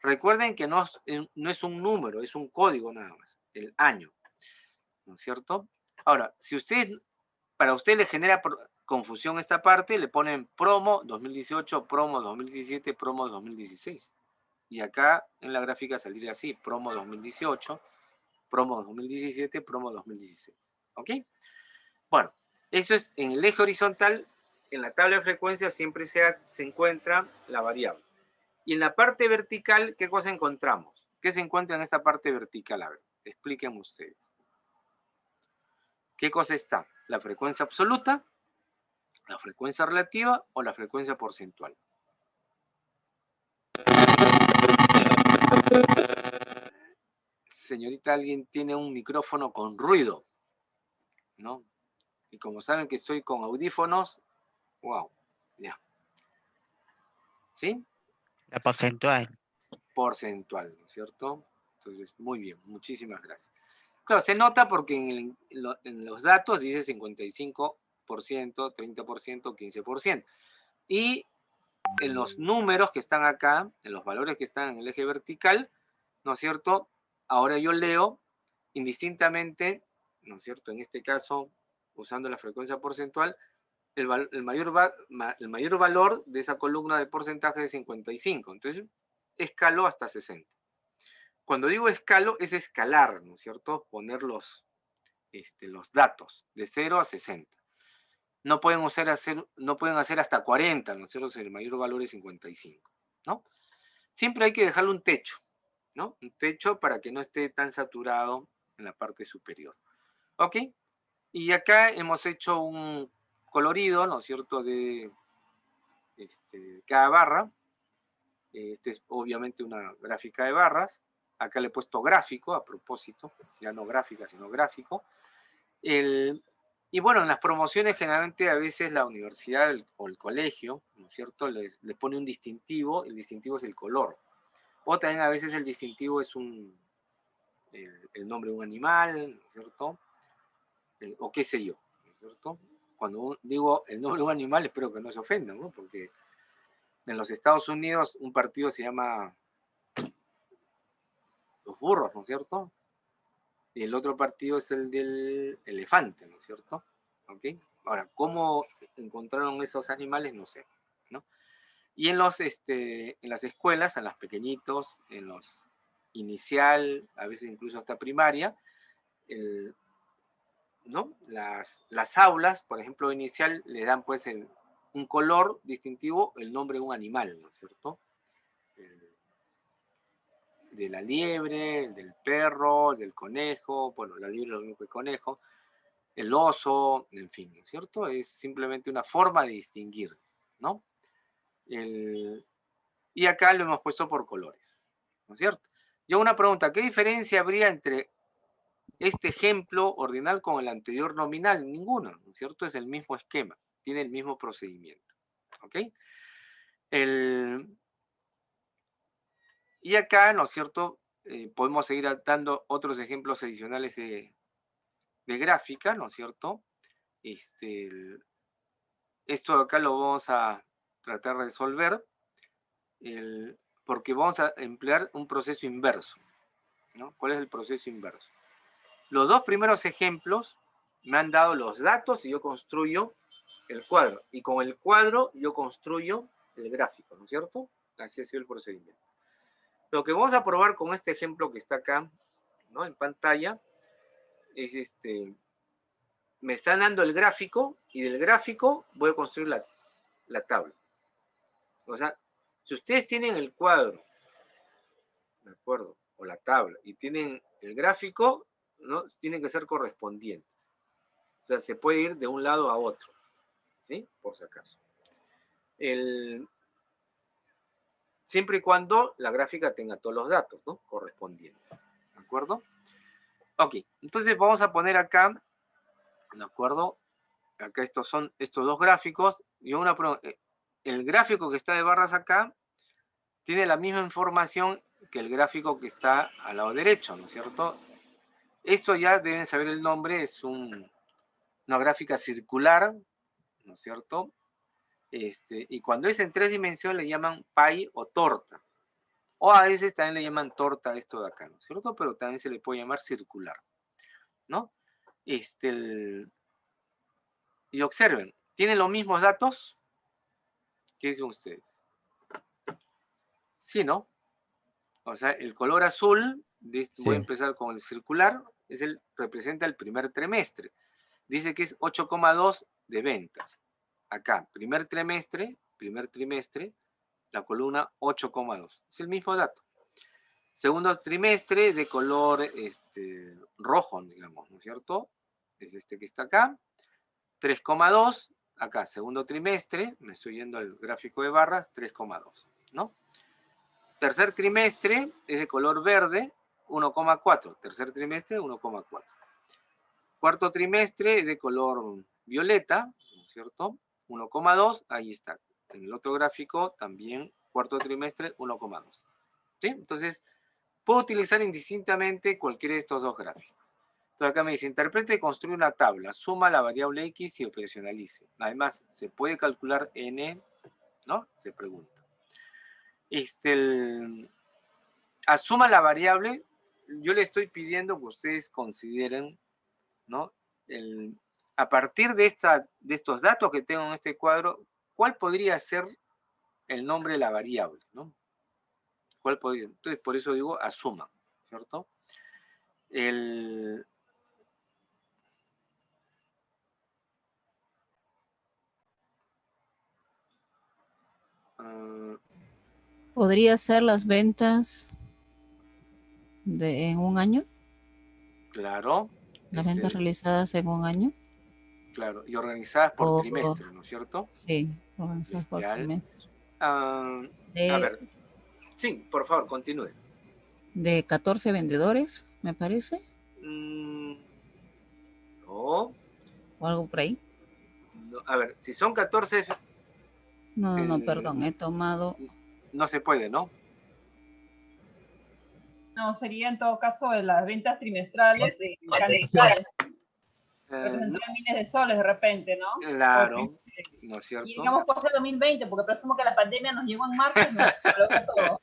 Recuerden que no es un número, es un código nada más, el año, ¿no es cierto? Ahora, si para usted le genera confusión esta parte, le ponen promo 2018, promo 2017, promo 2016. Y acá en la gráfica saldría así, promo 2018, promo 2017, promo 2016. ¿Ok? Bueno, eso es en el eje horizontal. En la tabla de frecuencias siempre se encuentra la variable. Y en la parte vertical, ¿qué cosa encontramos? ¿Qué se encuentra en esta parte vertical? A ver, explíquenme ustedes. ¿Qué cosa está? ¿La frecuencia absoluta, la frecuencia relativa o la frecuencia porcentual? Señorita, alguien tiene un micrófono con ruido, ¿no? Y como saben que estoy con audífonos, wow, ya. ¿Sí? La porcentual. Porcentual, ¿no es cierto? Entonces, muy bien, muchísimas gracias. Claro, se nota porque en los datos dice 55%, 30%, 15%. Y en los números que están acá, en los valores que están en el eje vertical, ¿no es cierto? Ahora yo leo indistintamente, ¿no es cierto? En este caso, usando la frecuencia porcentual, el mayor valor de esa columna de porcentaje es 55. Entonces, escalo hasta 60. Cuando digo escalo, es escalar, ¿no es cierto? Poner los datos de 0 a 60. No pueden hacer hasta 40, ¿no es cierto? Si el mayor valor es 55, ¿no? Siempre hay que dejarle un techo, ¿no? Un techo para que no esté tan saturado en la parte superior. ¿Ok? Y acá hemos hecho un colorido, ¿no es cierto?, de cada barra. Este es obviamente una gráfica de barras. Acá le he puesto gráfico a propósito, ya no gráfica, sino gráfico. Y bueno, en las promociones generalmente a veces la universidad o el colegio, ¿no es cierto?, le pone un distintivo, el distintivo es el color. O también a veces el distintivo es el nombre de un animal, ¿no es cierto? O qué sé yo, ¿no es cierto? Cuando digo el nombre de un animal, espero que no se ofendan, ¿no? Porque en los Estados Unidos un partido se llama los burros, ¿no es cierto? Y el otro partido es el del elefante, ¿no es cierto? ¿Ok? Ahora, ¿cómo encontraron esos animales? No sé, ¿no? Y en las escuelas, en los pequeñitos, en los inicial, a veces incluso hasta primaria, ¿no? Las aulas, por ejemplo, inicial, le dan pues un color distintivo, el nombre de un animal, ¿no es cierto? De la liebre, del perro, del conejo, bueno, la liebre es lo mismo que el conejo, el oso, en fin, ¿no es cierto? Es simplemente una forma de distinguir, ¿no? Y acá lo hemos puesto por colores, ¿no es cierto? Yo una pregunta, ¿qué diferencia habría entre este ejemplo ordinal con el anterior nominal? Ninguna, ¿no es cierto? Es el mismo esquema, tiene el mismo procedimiento, ¿ok? Y acá, ¿no es cierto? Podemos seguir dando otros ejemplos adicionales de gráfica, ¿no es cierto? Esto acá lo vamos a tratar de resolver porque vamos a emplear un proceso inverso, ¿no? ¿Cuál es el proceso inverso? Los dos primeros ejemplos me han dado los datos y yo construyo el cuadro. Y con el cuadro yo construyo el gráfico, ¿no es cierto? Así ha sido el procedimiento. Lo que vamos a probar con este ejemplo que está acá, ¿no? En pantalla, es me están dando el gráfico y del gráfico voy a construir la tabla. O sea, si ustedes tienen el cuadro, ¿de acuerdo? O la tabla, y tienen el gráfico, ¿no? Tienen que ser correspondientes. O sea, se puede ir de un lado a otro, ¿sí? Por si acaso. Siempre y cuando la gráfica tenga todos los datos, ¿no? Correspondientes, ¿de acuerdo? Ok, entonces vamos a poner acá, ¿de acuerdo? Acá estos son estos dos gráficos. Y el gráfico que está de barras acá tiene la misma información que el gráfico que está al lado derecho, ¿no es cierto? Eso ya deben saber el nombre, es una gráfica circular, ¿no es cierto? Y cuando es en 3 dimensiones le llaman pie o torta. O a veces también le llaman torta a esto de acá, ¿no es cierto? Pero también se le puede llamar circular, ¿no? Y observen, ¿tienen los mismos datos? ¿Qué dicen ustedes? Sí, ¿no? O sea, el color azul, voy a Sí. empezar con el circular, representa el primer trimestre. Dice que es 8,2 de ventas. Acá, primer trimestre, la columna 8,2. Es el mismo dato. Segundo trimestre de color rojo, digamos, ¿no es cierto? Es este que está acá. 3,2. Acá, segundo trimestre, me estoy yendo al gráfico de barras, 3,2, ¿no? Tercer trimestre es de color verde, 1,4. Tercer trimestre, 1,4. Cuarto trimestre es de color violeta, ¿no es cierto? 1,2, ahí está. En el otro gráfico también, cuarto trimestre, 1,2. ¿Sí? Entonces, puedo utilizar indistintamente cualquiera de estos dos gráficos. Entonces acá me dice, interprete y construye una tabla, suma la variable X y operacionalice. Además, ¿se puede calcular N? ¿No? Se pregunta. Asuma la variable, yo le estoy pidiendo que ustedes consideren, ¿no? A partir de estos datos que tengo en este cuadro, ¿cuál podría ser el nombre de la variable, ¿no? ¿Cuál podría? Entonces, por eso digo asuma, ¿cierto? ¿Podría ser las ventas en un año? Claro. ¿Las ventas realizadas en un año? Claro, y organizadas por trimestre, ¿no es cierto? Sí, organizadas por trimestre. A ver, sí, por favor, continúe. ¿De 14 vendedores, me parece? No. ¿O algo por ahí? No, a ver, si son 14... No, perdón, he tomado... No se puede, ¿no? No, sería en todo caso de las ventas trimestrales representar miles de soles de repente, ¿no? Claro, ¿no es cierto? Y digamos puede ser 2020, porque presumo que la pandemia nos llegó en marzo y nos malogró todo.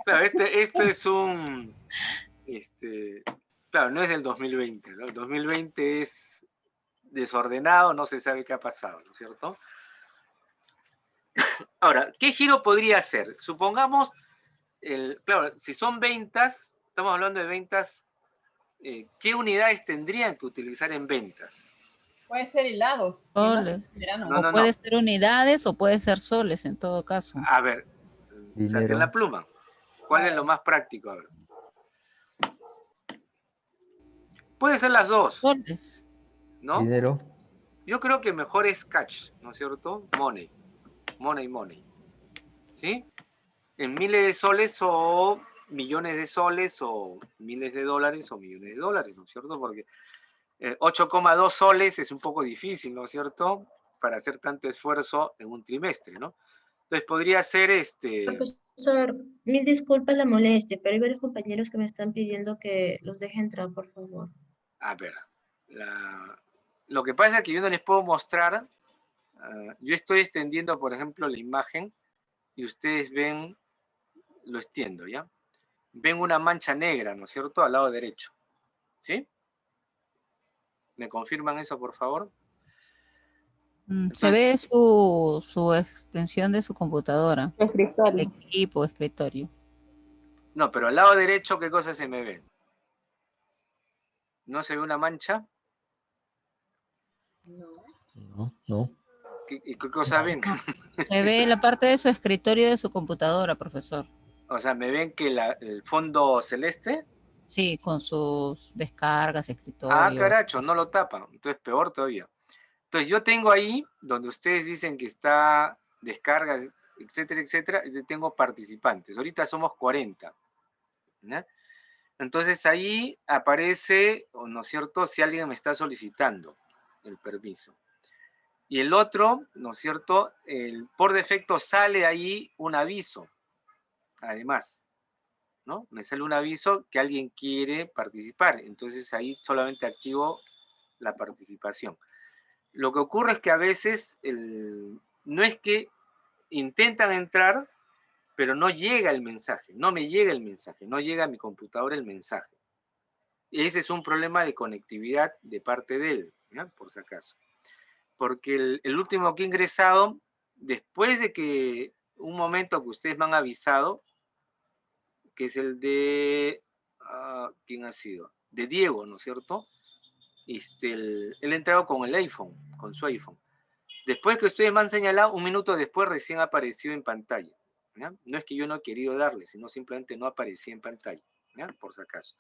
Claro, esto es un... claro, no es del 2020, ¿no? El 2020 es desordenado, no se sabe qué ha pasado, ¿no es cierto? Ahora, ¿qué giro podría hacer? Supongamos, claro, si son ventas, estamos hablando de ventas, ¿qué unidades tendrían que utilizar en ventas? Puede ser helados. Soles. O puede ser unidades o puede ser soles en todo caso. A ver, saquen la pluma. ¿Cuál es lo más práctico? A ver. Puede ser las dos. Soles. ¿No? Dinero. Yo creo que mejor es cash, ¿no es cierto? Money. money, ¿sí? En miles de soles o millones de soles o miles de dólares o millones de dólares, ¿no es cierto? Porque 8,2 soles es un poco difícil, ¿no es cierto? Para hacer tanto esfuerzo en un trimestre, ¿no? Entonces podría ser Profesor, mil disculpas la molestia, pero hay varios compañeros que me están pidiendo que los deje entrar, por favor. a ver, lo que pasa es que yo no les puedo mostrar, yo estoy extendiendo, por ejemplo, la imagen y ustedes ven, lo extiendo, ¿ya? Ven una mancha negra, ¿no es cierto? Al lado derecho, ¿sí? ¿Me confirman eso, por favor? Se Entonces, ve su extensión de su computadora, el equipo, escritorio. no, pero al lado derecho, ¿qué cosa se me ve? ¿No se ve una mancha? No. ¿Qué cosa ven? Se ve la parte de su escritorio de su computadora, profesor. O sea, ¿me ven que el fondo celeste? Sí, con sus descargas, Ah, escritorio. caracho, no lo tapan. Entonces, peor todavía. Entonces, yo tengo ahí, donde ustedes dicen que está descargas, etcétera, etcétera, y tengo participantes. Ahorita somos 40. ¿Ya? Entonces, ahí aparece, ¿no es cierto?, si alguien me está solicitando el permiso. Y el otro, ¿no es cierto?, por defecto sale ahí un aviso, además, ¿no? Me sale un aviso que alguien quiere participar, entonces ahí solamente activo la participación. Lo que ocurre es que a veces no es que intentan entrar, pero no llega el mensaje, no me llega el mensaje, no llega a mi computadora el mensaje. Y ese es un problema de conectividad de parte de él, ¿ya? Por si acaso. Porque el último que he ingresado, después de que un momento que ustedes me han avisado, que es el de, ¿quién ha sido? De Diego, ¿no es cierto? Él ha entrado con el iPhone, con su iPhone. Después que ustedes me han señalado, un minuto después recién apareció en pantalla. ¿Ya? No es que yo no he querido darle, sino simplemente no aparecía en pantalla, ¿ya? Por si acaso.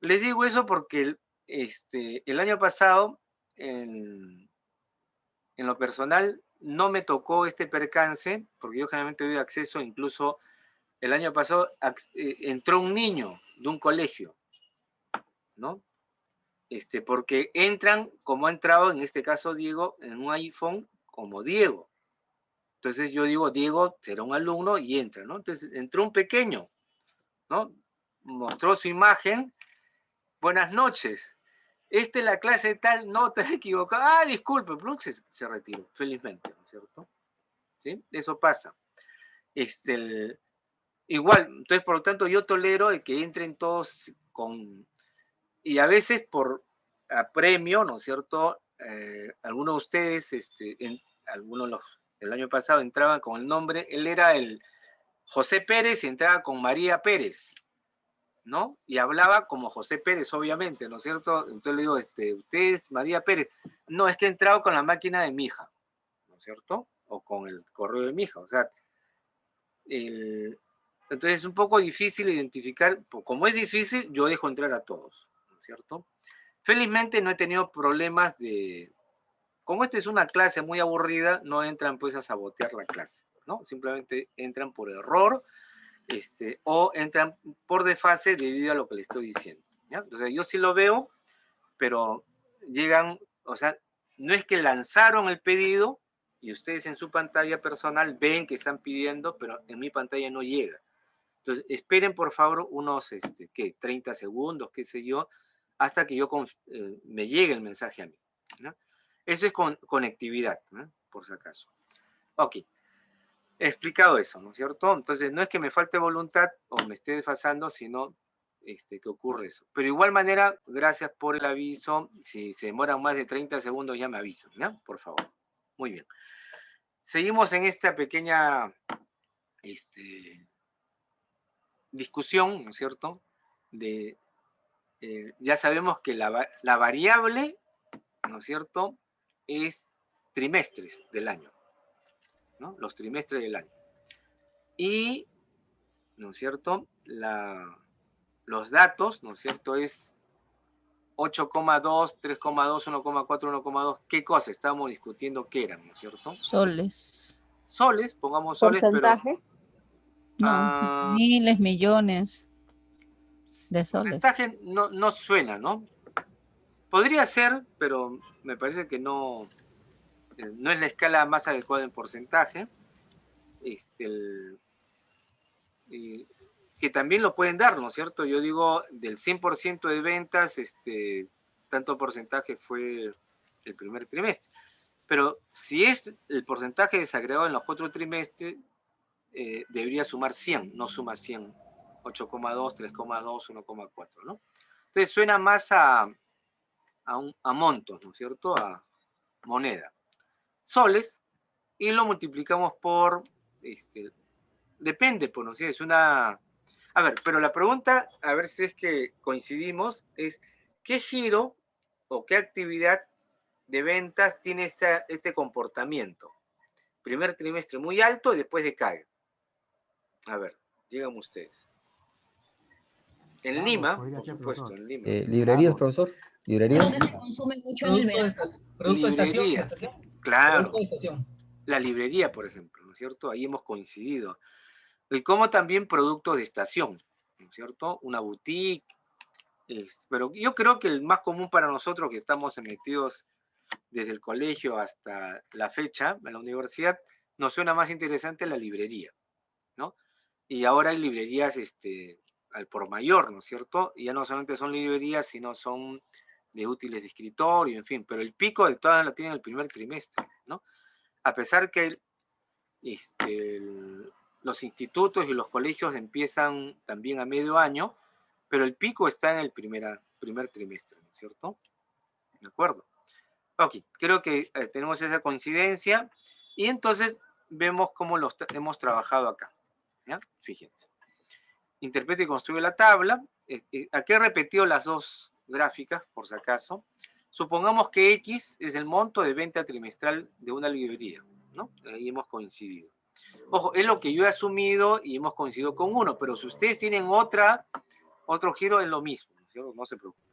Les digo eso porque el año pasado, en lo personal, no me tocó este percance, porque yo generalmente doy acceso, incluso el año pasado entró un niño de un colegio, ¿no? Porque entran, como ha entrado en este caso Diego, en un iPhone como Diego. Entonces yo digo, Diego será un alumno y entra, ¿no? Entonces entró un pequeño, ¿no? Mostró su imagen, buenas noches, esta es la clase tal, no te has equivocado, disculpe, pero se retiró, felizmente, ¿no es cierto? ¿Sí? Eso pasa. Igual, entonces por lo tanto yo tolero el que entren todos y a veces por premio, ¿no es cierto? Algunos de ustedes, algunos el año pasado entraban con el nombre, él era el José Pérez y entraba con María Pérez, ¿no? Y hablaba como José Pérez, obviamente, ¿no es cierto? Entonces le digo, usted es María Pérez. No, es que he entrado con la máquina de mi hija, ¿no es cierto? O con el correo de mi hija, o sea, entonces es un poco difícil identificar, como es difícil, yo dejo entrar a todos, ¿no es cierto? Felizmente no he tenido problemas como esta es una clase muy aburrida, no entran pues a sabotear la clase, ¿no? Simplemente entran por error, o entran por desfase debido a lo que le estoy diciendo, ¿ya? Entonces yo sí lo veo, pero llegan, o sea, no es que lanzaron el pedido y ustedes en su pantalla personal ven que están pidiendo, pero en mi pantalla no llega. Entonces, esperen por favor unos, ¿qué? 30 segundos, qué sé yo, hasta que me llegue el mensaje a mí, ¿no? Eso es conectividad, ¿no? Por si acaso. Ok. He explicado eso, ¿no es cierto? Entonces, no es que me falte voluntad o me esté desfasando, sino que ocurre eso. Pero de igual manera, gracias por el aviso. Si se demoran más de 30 segundos, ya me avisan, ¿no? Por favor. Muy bien. Seguimos en esta pequeña discusión, ¿no es cierto? Ya sabemos que la variable, ¿no es cierto?, es trimestres del año, ¿no? Los trimestres del año. Y, ¿no es cierto?, los datos, ¿no es cierto?, es 8,2, 3,2, 1,4, 1,2. ¿Qué cosa? Estábamos discutiendo qué eran, ¿no es cierto? Soles. soles, pongamos soles, pero Porcentaje. No, miles, millones de soles. porcentaje no suena, ¿no? Podría ser, pero me parece que no es la escala más adecuada en porcentaje. Que también lo pueden dar, ¿no es cierto? Yo digo, del 100% de ventas, tanto porcentaje fue el primer trimestre. Pero si es el porcentaje desagregado en los 4 trimestres, debería sumar 100, no suma 100, 8,2, 3,2, 1,4, ¿no? Entonces suena más a montos, ¿no es cierto? A moneda. Soles, y lo multiplicamos por, depende, pues, no sé, es una... A ver, pero la pregunta, a ver si es que coincidimos, es ¿qué giro o qué actividad de ventas tiene este comportamiento? Primer trimestre muy alto y después decae. A ver, díganme ustedes. En Lima, por supuesto, en Lima. ¿Librerías, profesor? ¿Librerías? Creo que se consume mucho en el verano. Producto de estación. Librería. Claro, Producto de estación. la librería, por ejemplo, ¿no es cierto? Ahí hemos coincidido. Y como también productos de estación, ¿no es cierto? Una boutique. Pero yo creo que el más común para nosotros que estamos metidos desde el colegio hasta la fecha, en la universidad, nos suena más interesante la librería, ¿no? Y ahora hay librerías al por mayor, ¿no es cierto? Y ya no solamente son librerías, sino son de útiles de escritorio, en fin, pero el pico de todas la tienen el primer trimestre, ¿no? A pesar que los institutos y los colegios empiezan también a medio año, pero el pico está en el primer trimestre, ¿no es cierto? ¿De acuerdo? Ok, creo que tenemos esa coincidencia y entonces vemos cómo hemos trabajado acá, ¿ya? Fíjense. Interprete y construye la tabla. Aquí he repetido las dos gráficas, por si acaso. Supongamos que X es el monto de venta trimestral de una librería, ¿no? Ahí hemos coincidido. Ojo, es lo que yo he asumido y hemos coincidido con uno, pero si ustedes tienen otro giro, es lo mismo, ¿no? No se preocupen.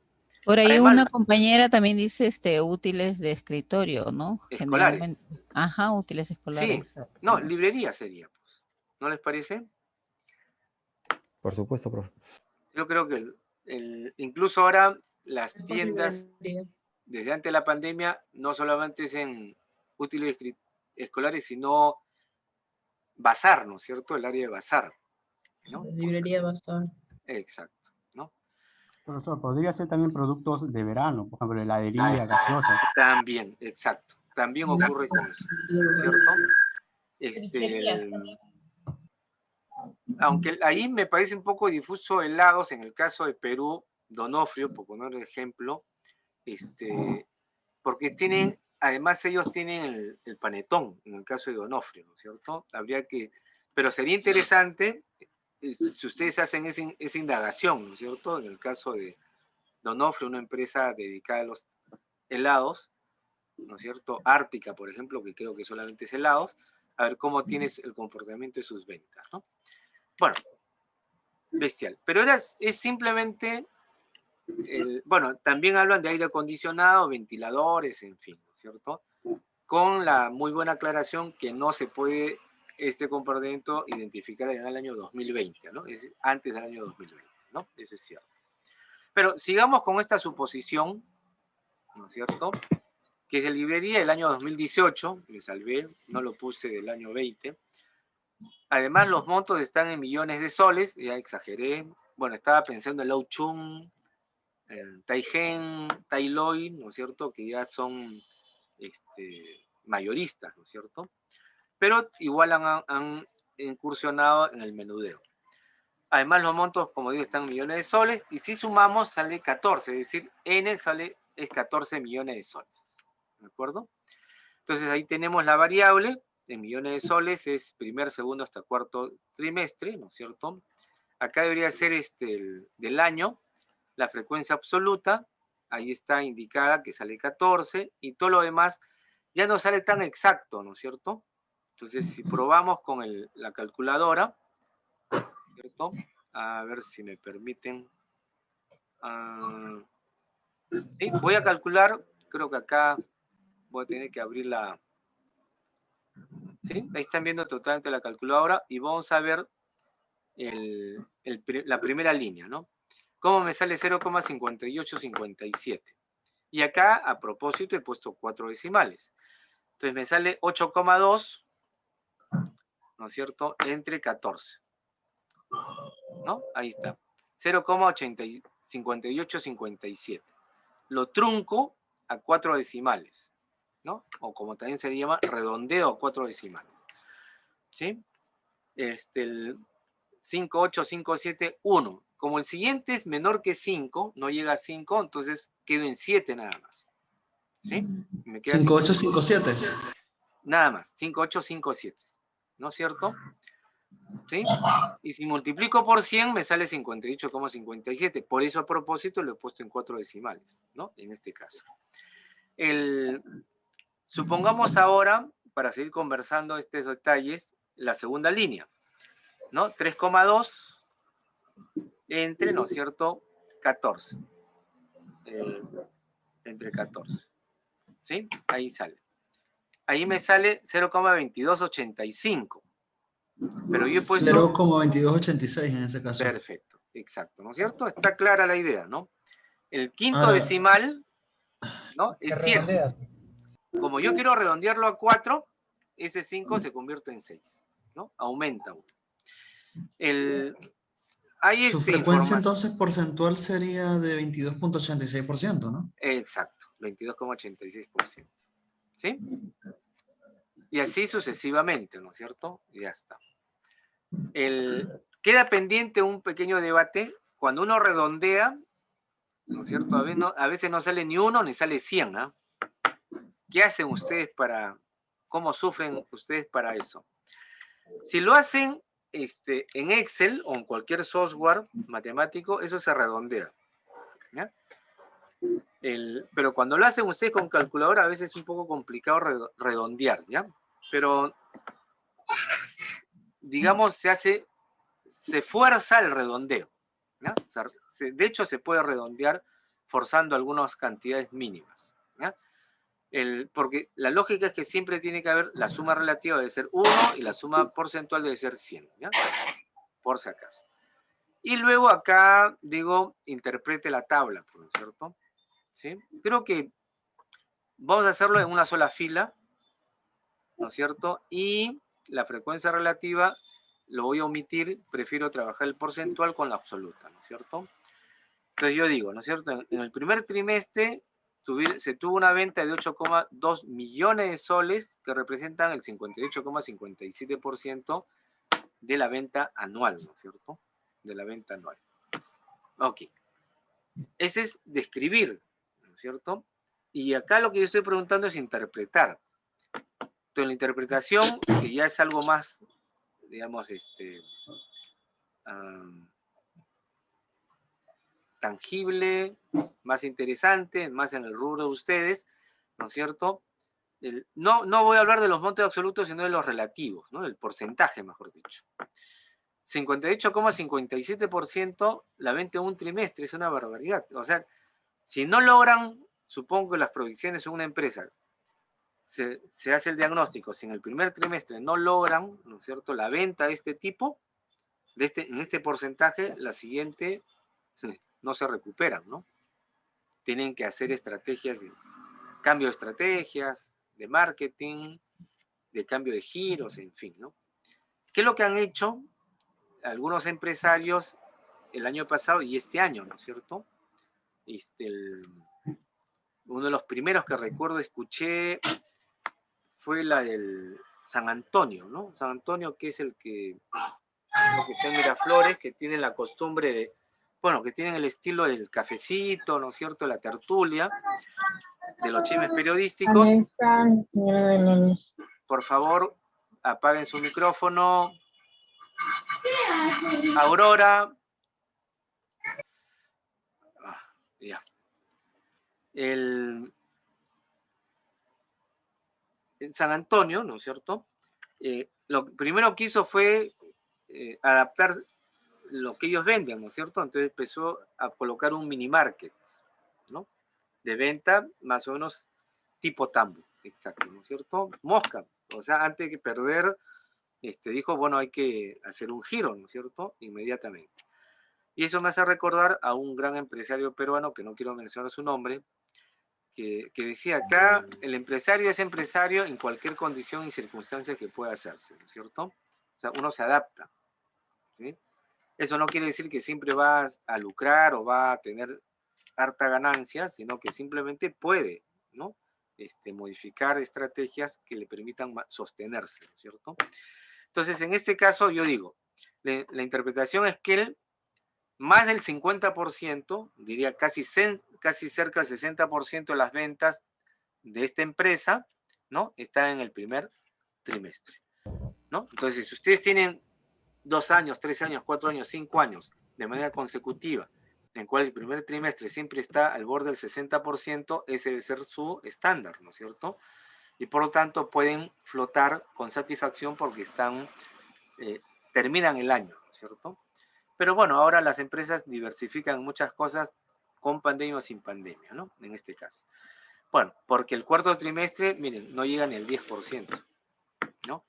Por ahí Además, una compañera también dice útiles de escritorio, ¿no? Escolares. Generalmente. Ajá, útiles escolares. Sí, no, librería sería, pues. ¿No les parece? Por supuesto, profe. Yo creo que incluso ahora las tiendas, desde antes de la pandemia, no solamente es en útiles escolares, sino bazar, ¿no es cierto? El área de bazar, ¿no? Librería bazar. Exacto, ¿no? Profesor, podría ser también productos de verano, por ejemplo, heladería, gaseosa. También, exacto. También ocurre con eso, ¿cierto? Aunque ahí me parece un poco difuso helados, en el caso de Perú, Donofrio, por poner un ejemplo, porque además ellos tienen el panetón, en el caso de Donofrio, ¿no es cierto? Pero sería interesante si ustedes hacen esa indagación, ¿no es cierto? En el caso de Donofrio, una empresa dedicada a los helados, ¿no es cierto? Ártica, por ejemplo, que creo que solamente es helados, a ver cómo tiene el comportamiento de sus ventas, ¿no? Bueno, bestial. Pero es simplemente, bueno, también hablan de aire acondicionado, ventiladores, en fin, ¿no es cierto? Con la muy buena aclaración que no se puede este comportamiento identificar en el año 2020, ¿no? Es antes del año 2020, ¿no? Eso es cierto. Pero sigamos con esta suposición, ¿no es cierto? Que es de librería del año 2018, me salvé, no lo puse del año 20. Además, los montos están en millones de soles, ya exageré. Bueno, estaba pensando en Lau Chun, Taigen, Tailoi, ¿no es cierto? Que ya son mayoristas, ¿no es cierto? Pero igual han incursionado en el menudeo. Además, los montos, como digo, están en millones de soles, y si sumamos sale 14, es decir, N es 14 millones de soles. ¿De acuerdo? Entonces ahí tenemos la variable, en millones de soles es primer, segundo hasta cuarto trimestre, ¿no es cierto? Acá debería ser del año, la frecuencia absoluta, ahí está indicada que sale 14, y todo lo demás ya no sale tan exacto, ¿no es cierto? Entonces, si probamos con la calculadora, ¿cierto? A ver si me permiten. Sí, voy a calcular, creo que acá voy a tener que abrir ¿Sí? Ahí están viendo totalmente la calculadora y vamos a ver la primera línea, ¿no? ¿Cómo me sale 0,5857? Y acá, a propósito, he puesto 4 decimales. Entonces me sale 8,2, ¿no es cierto?, entre 14. ¿No? Ahí está. 0,5857. Lo trunco a 4 decimales, ¿no? O como también se llama, redondeo a 4 decimales. ¿Sí? El 58571. Como el siguiente es menor que 5, no llega a 5, entonces quedo en 7 nada más. ¿Sí? Me queda 5857. nada más, 5857. ¿No es cierto? ¿Sí? Y si multiplico por 100 me sale 58,57. Por eso a propósito lo he puesto en 4 decimales, ¿no? En este caso. Supongamos ahora, para seguir conversando estos detalles, la segunda línea, ¿no? 3,2 entre, ¿no es cierto?, 14. Entre 14. ¿Sí? Ahí sale. Ahí me sale 0,2285. Pero yo he puesto... 0,2286 en ese caso. Perfecto, exacto, ¿no es cierto? Está clara la idea, ¿no? El quinto Ahora, decimal, ¿no?, es 7. Como yo quiero redondearlo a 4, ese 5 se convierte en 6, ¿no? Aumenta 1. Su frecuencia entonces porcentual sería de 22,86%, ¿no? Exacto, 22,86%. ¿Sí? Y así sucesivamente, ¿no es cierto? Ya está. Queda pendiente un pequeño debate. Cuando uno redondea, ¿no es cierto? A veces no sale ni 1 ni sale 100, ¿ah? ¿Qué hacen ustedes cómo sufren ustedes para eso? Si lo hacen en Excel o en cualquier software matemático, eso se redondea, ¿ya? Pero cuando lo hacen ustedes con calculadora, a veces es un poco complicado redondear, ¿ya? Pero, digamos, se fuerza el redondeo, ¿ya? O sea, de hecho, se puede redondear forzando algunas cantidades mínimas, ¿ya? Porque la lógica es que siempre tiene que haber, la suma relativa debe ser 1 y la suma porcentual debe ser 100, ¿ya? Por si acaso. Y luego acá, digo, interprete la tabla, ¿no es cierto? ¿Sí? Creo que vamos a hacerlo en una sola fila, ¿no es cierto? Y la frecuencia relativa lo voy a omitir, prefiero trabajar el porcentual con la absoluta, ¿no es cierto? Entonces yo digo, ¿no es cierto? En el primer trimestre se tuvo una venta de 8,2 millones de soles que representan el 58,57% de la venta anual, ¿no es cierto? De la venta anual. Ok. Ese es describir, ¿no es cierto? Y acá lo que yo estoy preguntando es interpretar. Entonces la interpretación, que ya es algo más, digamos, tangible, más interesante, más en el rubro de ustedes, ¿no es cierto? No voy a hablar de los montos absolutos, sino de los relativos, ¿no? Del porcentaje, mejor dicho. 58,57% la venta en un trimestre, es una barbaridad. O sea, si no logran, supongo que las proyecciones en una empresa, se hace el diagnóstico, si en el primer trimestre no logran, ¿no es cierto?, la venta de este tipo, en este porcentaje, la siguiente no se recuperan, ¿no? Tienen que hacer estrategias de cambio de estrategias, de marketing, de cambio de giros, en fin, ¿no? ¿Qué es lo que han hecho algunos empresarios el año pasado y este año, ¿no es cierto? Uno de los primeros que recuerdo escuché fue la del San Antonio, ¿no? San Antonio, que es el que está en Miraflores, que tiene la costumbre de, bueno, que tienen el estilo del cafecito, ¿no es cierto?, la tertulia, de los chismes periodísticos. Por favor, apaguen su micrófono. Aurora. Ya. En San Antonio, ¿no es cierto? Lo primero que hizo fue adaptar lo que ellos venden, ¿no es cierto? Entonces empezó a colocar un mini market, ¿no? De venta más o menos tipo tambo, exacto, ¿no es cierto? Mosca, O sea, antes de perder, dijo, bueno, hay que hacer un giro, ¿no es cierto? Inmediatamente. Y eso me hace recordar a un gran empresario peruano, que no quiero mencionar su nombre, que decía acá, el empresario es empresario en cualquier condición y circunstancia que pueda hacerse, ¿no es cierto? O sea, uno se adapta, ¿sí? Eso no quiere decir que siempre va a lucrar o va a tener harta ganancia, sino que simplemente puede, ¿no? Modificar estrategias que le permitan sostenerse, ¿no es cierto? Entonces, en este caso, yo digo, la interpretación es que él, más del 50%, diría casi cerca del 60% de las ventas de esta empresa, ¿no? Está en el primer trimestre, ¿no? Entonces, si ustedes tienen 2 años, 3 años, 4 años, 5 años de manera consecutiva, en cual el primer trimestre siempre está al borde del 60%, ese debe ser su estándar, ¿no es cierto? Y por lo tanto pueden flotar con satisfacción porque terminan el año, ¿no es cierto? Pero bueno, ahora las empresas diversifican muchas cosas con pandemia o sin pandemia, ¿no? En este caso. Bueno, porque el cuarto trimestre, miren, no llega ni al 10%, ¿no?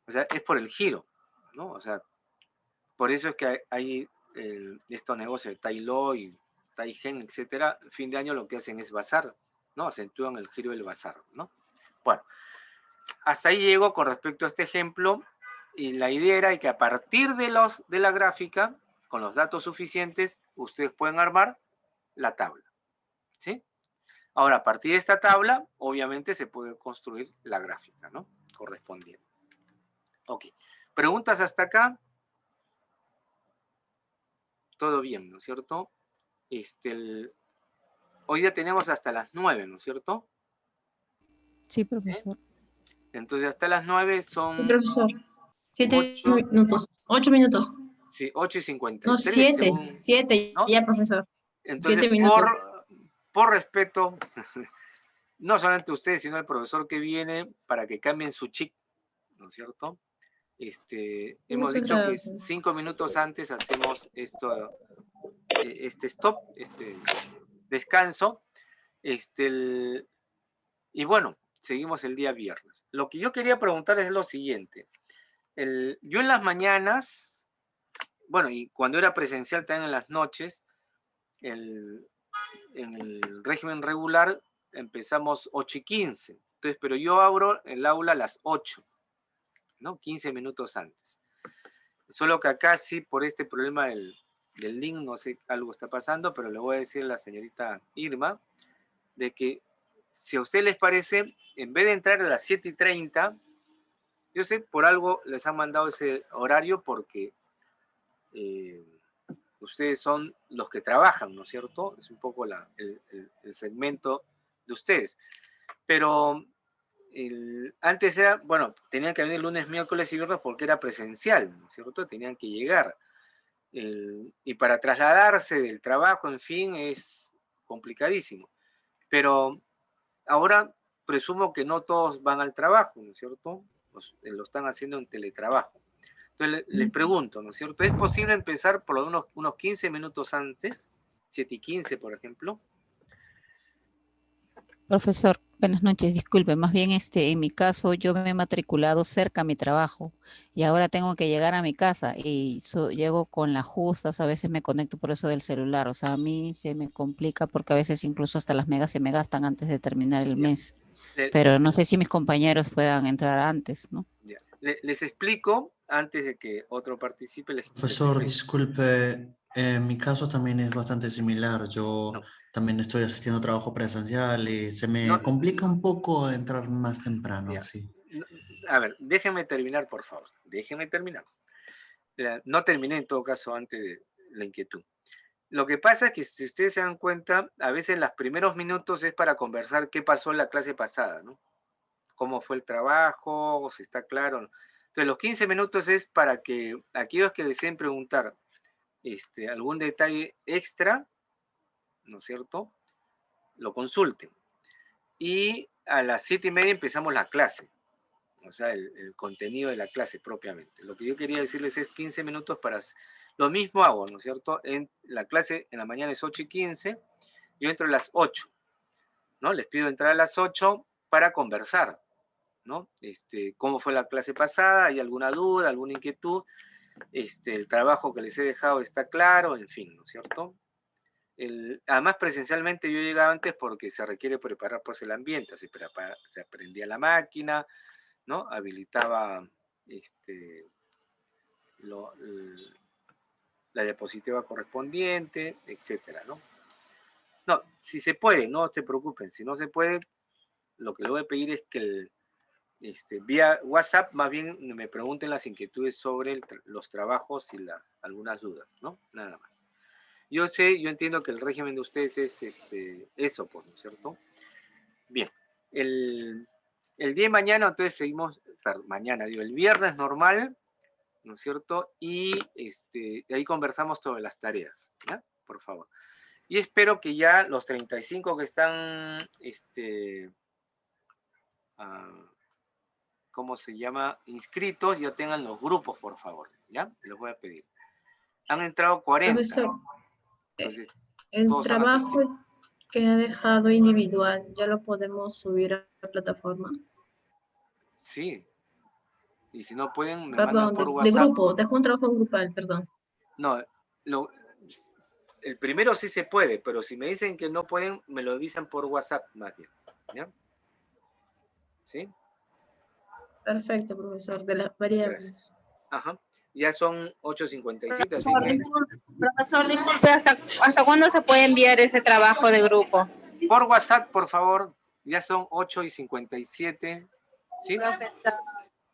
O sea, es por el giro, ¿no? O sea, por eso es que hay estos negocios de Tai Lo y Tai Gen, etcétera, fin de año lo que hacen es bazar, ¿no? Acentúan el giro del bazar, ¿no? Bueno, hasta ahí llego con respecto a este ejemplo, y la idea era que a partir de la gráfica, con los datos suficientes, ustedes pueden armar la tabla, ¿sí? Ahora, a partir de esta tabla, obviamente se puede construir la gráfica, ¿no? Correspondiente. Ok. ¿Preguntas hasta acá? Todo bien, ¿no es cierto? Hoy día tenemos hasta las 9, ¿no es cierto? Sí, profesor. Entonces, hasta las 9 Sí, son profesor. 7 8, minutos. 8 minutos. sí, 8 y No, 53, 7. según, 7 ¿no? ya, profesor. Entonces, 7 minutos. por respeto, no solamente ustedes, sino el profesor que viene, para que cambien su chip, ¿no es cierto? Hemos Muchas dicho que gracias. 5 minutos antes hacemos este stop, descanso, y bueno, seguimos el día viernes. Lo que yo quería preguntar es lo siguiente. Yo en las mañanas, bueno, y cuando era presencial también en las noches, en el régimen regular empezamos 8 y 15. Entonces, pero yo abro el aula a las 8, ¿no? 15 minutos antes. Solo que acá sí, por este problema del link, no sé, algo está pasando, pero le voy a decir a la señorita Irma, de que si a usted les parece, en vez de entrar a las 7:30, yo sé, por algo les han mandado ese horario porque ustedes son los que trabajan, ¿no es cierto? Es un poco el segmento de ustedes. Pero antes era, bueno, tenían que venir lunes, miércoles y viernes porque era presencial, ¿no es cierto? Tenían que llegar. Y para trasladarse del trabajo, en fin, es complicadísimo. Pero ahora presumo que no todos van al trabajo, ¿no es cierto? Lo están haciendo en teletrabajo. Entonces les pregunto, ¿no es cierto? ¿Es posible empezar por lo menos unos 15 minutos antes? 7:15, por ejemplo. Profesor, buenas noches, disculpe, más bien en mi caso yo me he matriculado cerca a mi trabajo y ahora tengo que llegar a mi casa y llego con las justas, a veces me conecto por eso del celular, o sea, a mí se me complica porque a veces incluso hasta las megas se me gastan antes de terminar el Ya. mes, pero no sé si mis compañeros puedan entrar antes, ¿no? Ya. Les explico, antes de que otro participe, les Profesor, explico. disculpe, en mi caso también es bastante similar. Yo No, también estoy asistiendo a trabajo presencial y se no, me complica un poco entrar más temprano, ya. sí. A ver, déjenme terminar, por favor. Déjenme terminar. No terminé en todo caso antes de la inquietud. Lo que pasa es que si ustedes se dan cuenta, a veces los primeros minutos es para conversar qué pasó en la clase pasada, ¿no? Cómo fue el trabajo, si está claro. Entonces, los 15 minutos es para que aquellos que deseen preguntar algún detalle extra, ¿no es cierto?, lo consulten. Y a las 7:30 empezamos la clase, o sea, el contenido de la clase propiamente. Lo que yo quería decirles es 15 minutos para... Lo mismo hago, ¿no es cierto? En la clase en la mañana es 8:15, yo entro a las 8, ¿no? Les pido entrar a las 8 para conversar, ¿no? ¿Cómo fue la clase pasada? ¿Hay alguna duda, alguna inquietud? El trabajo que les he dejado está claro, en fin, ¿no es cierto? Además, presencialmente yo llegaba antes porque se requiere preparar pues el ambiente, se aprendía la máquina, ¿no? Habilitaba la diapositiva correspondiente, etcétera, ¿no? No, si se puede, no se preocupen, si no se puede, lo que le voy a pedir es que vía WhatsApp más bien me pregunten las inquietudes sobre los trabajos y algunas dudas, ¿no? Nada más. Yo entiendo que el régimen de ustedes es eso, pues, ¿no es cierto? Bien, el día de mañana, entonces seguimos, mañana, digo, el viernes normal, ¿no es cierto? Y ahí conversamos sobre las tareas, ¿ya? Por favor. Y espero que ya los 35 que están, ¿cómo se llama? Inscritos, ya tengan los grupos, por favor, ¿ya? Les voy a pedir. Han entrado 40. Profesor, Entonces, el todos han asistido. trabajo que ha dejado individual, ¿ya lo podemos subir a la plataforma? Sí. Y si no pueden, me mandan Perdón, por de WhatsApp. grupo, dejó un trabajo grupal, perdón. No, el primero sí se puede, pero si me dicen que no pueden, me lo avisan por WhatsApp más bien. ¿Ya? ¿Sí? Perfecto, profesor, de las variables. Gracias. Ajá. Ya son 8:57, así que... Profesor, disculpe, ¿hasta cuándo se puede enviar ese trabajo de grupo? Por WhatsApp, por favor. Ya son 8:57. ¿Sí? Profesor.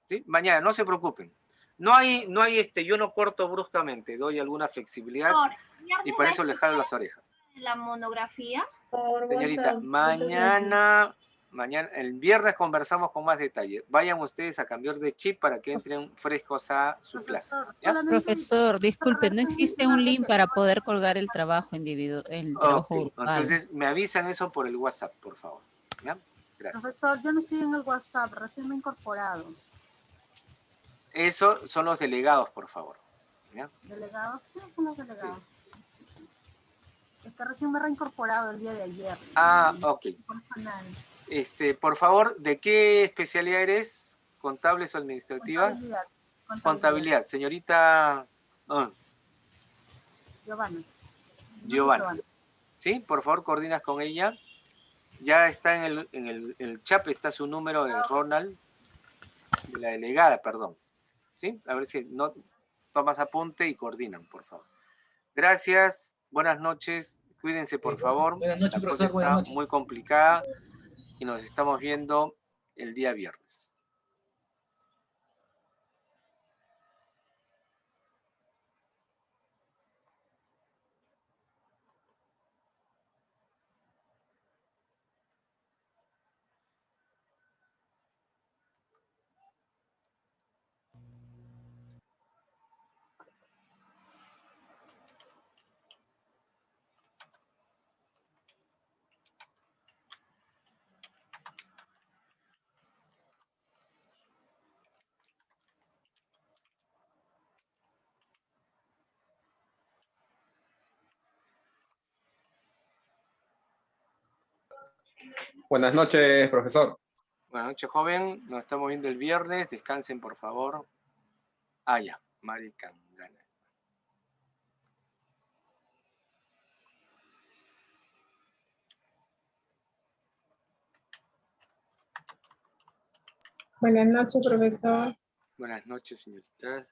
¿Sí? Mañana, no se preocupen. No hay yo no corto bruscamente, doy alguna flexibilidad y para eso le jalo las orejas. ¿La monografía? Por Señorita, WhatsApp, muchas gracias. mañana, el viernes conversamos con más detalle. Vayan ustedes a cambiar de chip para que entren frescos a su clase. ¿Ya? Profesor, disculpe, no existe un link para poder colgar el trabajo individual, el trabajo Ok, grupal. entonces me avisan eso por el WhatsApp, por favor. ¿Ya? Gracias. Profesor, yo no estoy en el WhatsApp, recién me he incorporado. Eso son los delegados, por favor. ¿Ya? ¿Delegados? Sí, son los delegados. Sí. Es que recién me he reincorporado el día de ayer. Ah, ok. Por favor, ¿de qué especialidad eres? ¿Contables o administrativas? Contabilidad. Señorita Giovanna. ¿Sí? Por favor, coordinas con ella. Ya está en el chat, está su número de Ronald, de la delegada, perdón. ¿Sí? A ver si no tomas apunte y coordinan, por favor. Gracias, buenas noches, cuídense por favor. Buenas noches, la profesor, cosa buenas está noches. muy complicada y nos estamos viendo el día viernes. Buenas noches, profesor. Buenas noches, joven. Nos estamos viendo el viernes. Descansen, por favor. Ya. Mari Cangana. Buenas noches, profesor. Buenas noches, señorita.